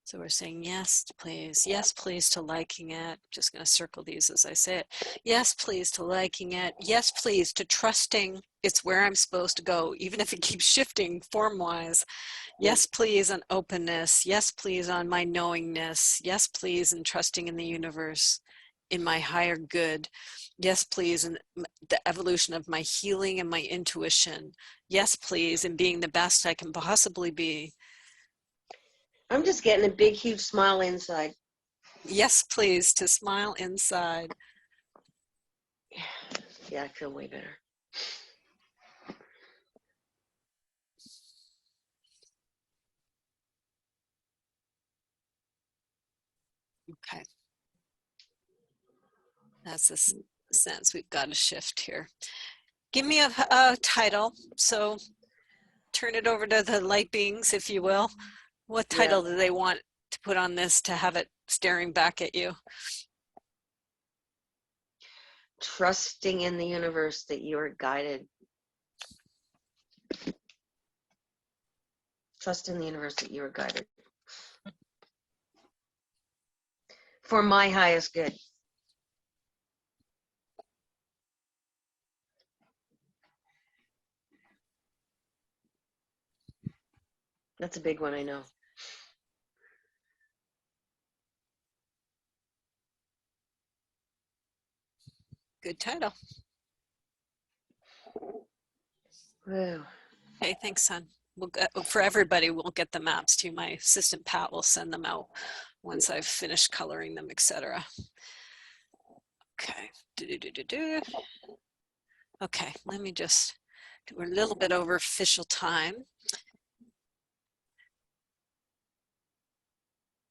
So we're saying yes, please to liking it. Just going to circle these as I say it. Yes, please to liking it. Yes, please to trusting it's where I'm supposed to go, even if it keeps shifting form-wise. Yes, please on openness. Yes, please on my knowingness. Yes, please and trusting in the universe, in my higher good. Yes, please in the evolution of my healing and my intuition. Yes, please in being the best I can possibly be. I'm just getting a big, huge smile inside. Yes, please, to smile inside. Yeah, I feel way better. Okay. That's the sense we've got to shift here. Give me a title. So turn it over to the light beings, if you will. What title do they want to put on this to have it staring back at you? Trusting in the universe that you're guided. Trust in the universe that you are guided. For my highest good. That's a big one, I know. Good title. Whew. Hey, thanks, son. For everybody, we'll get the maps to you. My assistant Pat will send them out once I've finished coloring them, etc. Okay. Okay, let me just do a little bit over official time.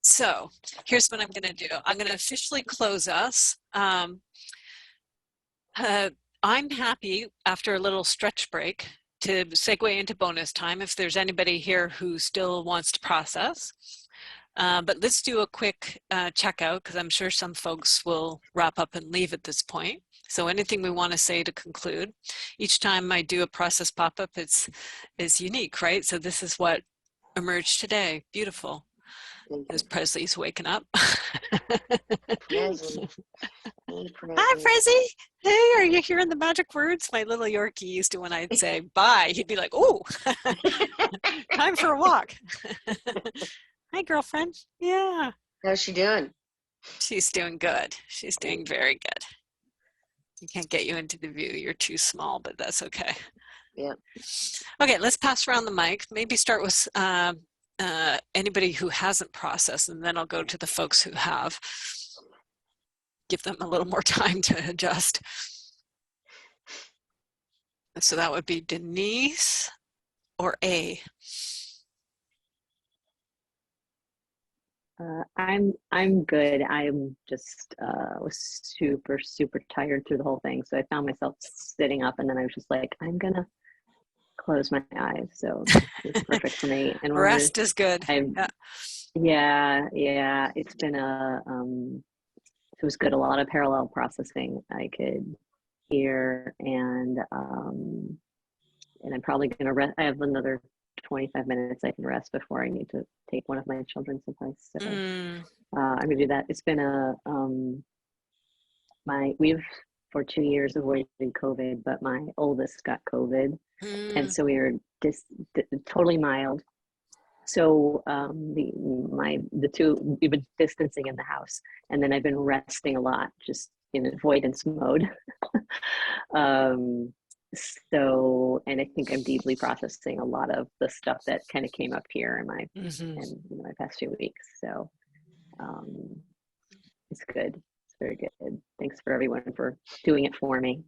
So here's what I'm going to do. I'm going to officially close us. I'm happy after a little stretch break to segue into bonus time if there's anybody here who still wants to process. But let's do a quick checkout because I'm sure some folks will wrap up and leave at this point. So anything we want to say to conclude. Each time I do a process pop-up, it's unique, right? So this is what emerged today. Beautiful. As Presley's waking up. Present. Hi, Prezi. Hey, are you hearing the magic words? My little Yorkie used to, when I'd say bye, he'd be like, "Oh, time for a walk." Hi, girlfriend. Yeah. How's she doing? She's doing good. She's doing very good. You can't get you into the view. You're too small, but that's okay. Yeah. Okay, let's pass around the mic. Maybe start with anybody who hasn't processed, and then I'll go to the folks who have. Give them a little more time to adjust. So that would be Denise or A. I'm good. I'm just was super tired through the whole thing. So I found myself sitting up, and then I was just like, I'm gonna close my eyes. So it's perfect for me. And Rest is good. Yeah. It's been it was good. A lot of parallel processing I could hear, and I'm probably gonna rest. I have another 25 minutes I can rest before I need to take one of my children someplace. So I'm gonna do that. It's been we've for 2 years avoided COVID, but my oldest got COVID, and so we were totally mild. So the two, we've been distancing in the house, and then I've been resting a lot, just in avoidance mode. So, and I think I'm deeply processing a lot of the stuff that kind of came up here in my my past few weeks. So it's good. It's very good. Thanks for everyone for doing it for me.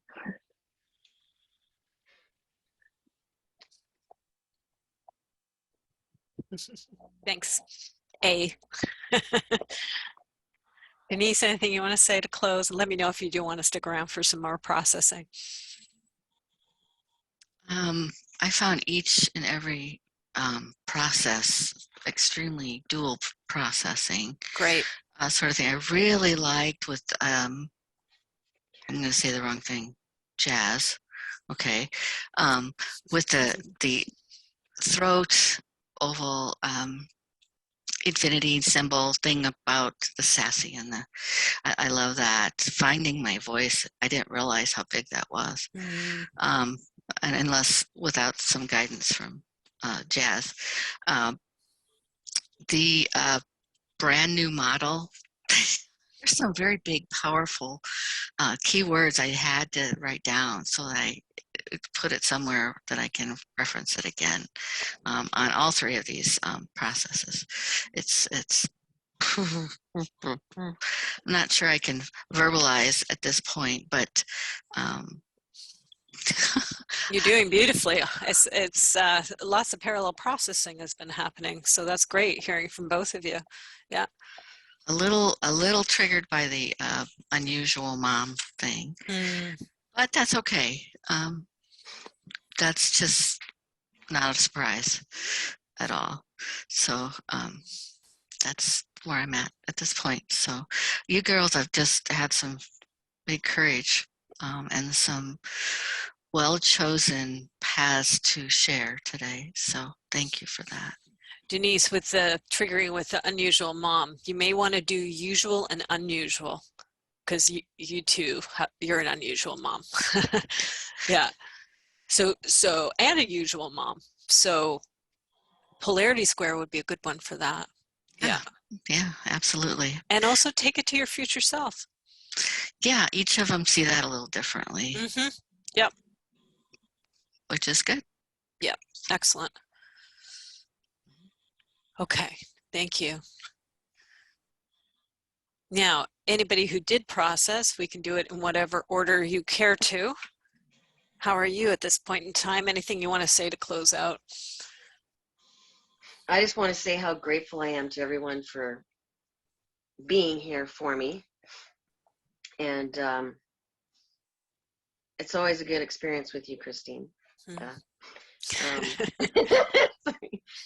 Thanks. A. Denise, anything you want to say to close? And let me know if you do want to stick around for some more processing. I found each and every process extremely dual processing. Great. Sort of thing. I really liked with, I'm going to say the wrong thing, jazz. Okay. With the throat oval infinity symbol thing about the sassy and I love that. Finding my voice, I didn't realize how big that was. And unless without some guidance from jazz. The brand new model, there's some very big, powerful keywords I had to write down so that I put it somewhere that I can reference it again on all three of these processes. It's I'm not sure I can verbalize at this point, but you're doing beautifully. It's lots of parallel processing has been happening, so that's great hearing from both of you. Yeah. A little triggered by the unusual mom thing, but that's okay. That's just not a surprise at all. So that's where I'm at this point. So you girls have just had some big courage and some well-chosen paths to share today. So thank you for that. Denise, with the triggering with the unusual mom, you may want to do usual and unusual because you too, you're an unusual mom. Yeah. So and a usual mom. So polarity square would be a good one for that. Yeah, absolutely. And also take it to your future self. Yeah, each of them see that a little differently. Yep. Which is good. Yep. Excellent. Okay. Thank you. Now, anybody who did process, we can do it in whatever order you care to. How are you at this point in time? Anything you want to say to close out? I just want to say how grateful I am to everyone for being here for me. And it's always a good experience with you, Christine.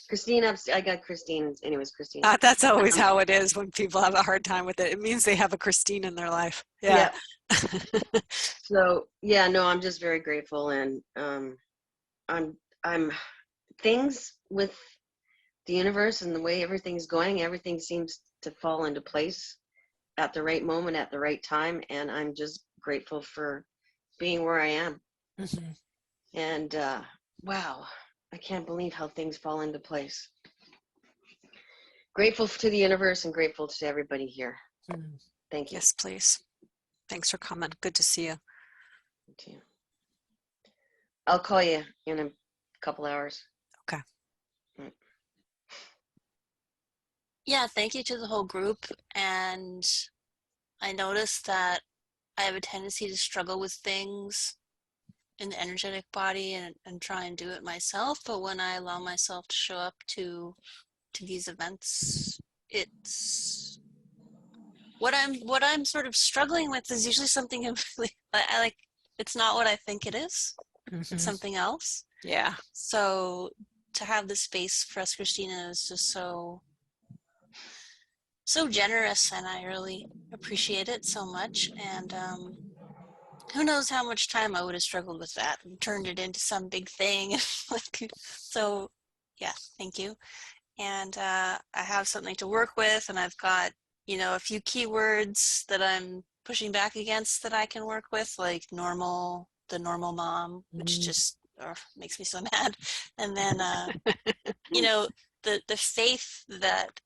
Christine, I got Christine. Anyways, Christine. That's always how it is when people have a hard time with it. It means they have a Christine in their life. Yeah. So yeah, no, I'm just very grateful, and I'm things with the universe and the way everything's going. Everything seems to fall into place at the right moment, at the right time, and I'm just grateful for being where I am. And wow, I can't believe how things fall into place. Grateful to the universe and grateful to everybody here. Mm. Thank you. Yes, please. Thanks for coming. Good to see you. Thank you. I'll call you in a couple hours. Okay. Yeah, thank you to the whole group. And I noticed that I have a tendency to struggle with things in the energetic body and try and do it myself. But when I allow myself to show up to these events, it's what I'm sort of struggling with is usually something completely I like. It's not what I think it is. It's something else. Yeah. So to have the space for us, Christina, is just so generous, and I really appreciate it so much. And who knows how much time I would have struggled with that and turned it into some big thing. So yeah, thank you. And I have something to work with, and I've got, a few keywords that I'm pushing back against that I can work with, like the normal mom, which just makes me so mad. And then, the faith that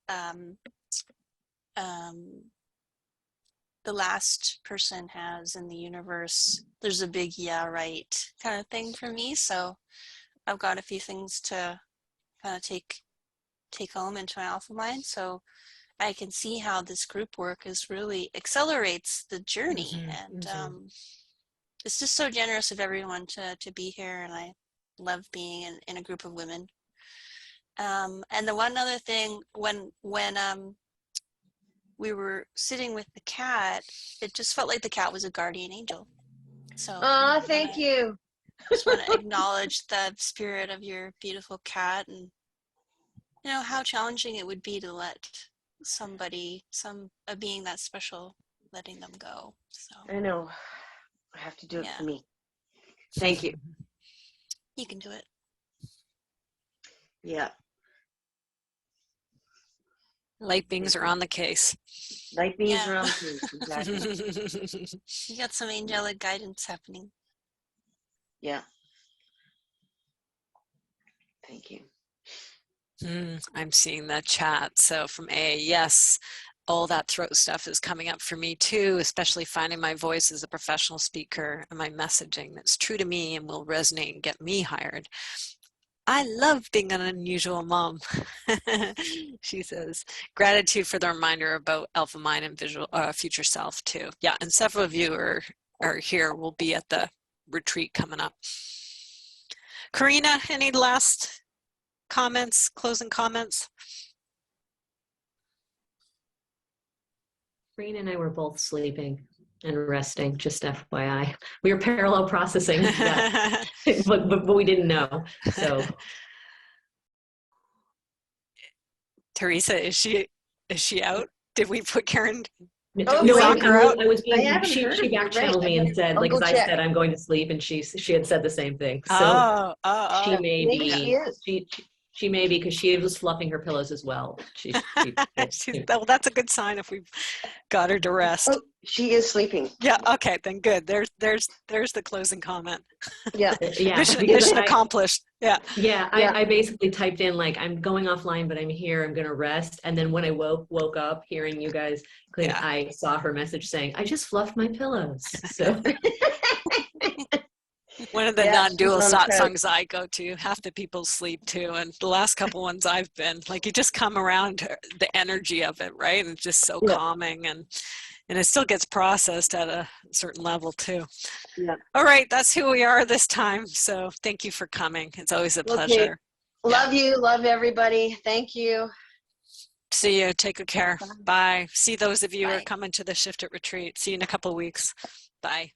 the last person has in the universe. There's a big yeah right kind of thing for me. So I've got a few things to kind of take home into my alpha mind, so I can see how this group work really accelerates the journey. And it's just so generous of everyone to be here, and I love being in a group of women. And the one other thing, when we were sitting with the cat, it just felt like the cat was a guardian angel. So Thank you. Just want to acknowledge the spirit of your beautiful cat, and how challenging it would be to let a being that special, letting them go. So I know. I have to do it for me. Thank you. You can do it. Yeah. Light beings are on the case. Light beings are on the case. Exactly. You got some angelic guidance happening. Yeah. Thank you. I'm seeing the chat. So from A, yes, all that throat stuff is coming up for me too, especially finding my voice as a professional speaker and my messaging that's true to me and will resonate and get me hired. I love being an unusual mom. She says, gratitude for the reminder about alpha mind and visual future self too. Yeah, and several of you are here, will be at the retreat coming up. Karina, any last comments, closing comments? Karina and I were both sleeping and resting, just FYI. We were parallel processing that, but we didn't know. So Teresa, is she out? Did we put Karen? Oh, no, knock her out? I was I being, haven't she heard of back it. channeled me and said, I'll like, go as I check. said, I'm going to sleep, and she had said the same thing. So she may Maybe be, she is. she may be, because she was fluffing her pillows as well. Well, that's a good sign if we've got her to rest. Oh, she is sleeping. Yeah. Okay. Then good. There's the closing comment. Yeah. Yeah. Mission accomplished. Yeah. Yeah. I basically typed in, like, I'm going offline, but I'm here. I'm going to rest. And then when I woke up hearing you guys, I saw her message saying, I just fluffed my pillows. So. One of the non-dual satsangs I go to, half the people sleep too, and the last couple ones I've been, like, you just come around the energy of it, right? And it's just so calming, and it still gets processed at a certain level too. Yeah. All right, that's who we are this time. So thank you for coming. It's always a pleasure. Love you. Love everybody. Thank you. See you. Take good care. Bye. See those of you who are Bye. coming to the Shift It Retreat. See you in a couple of weeks. Bye.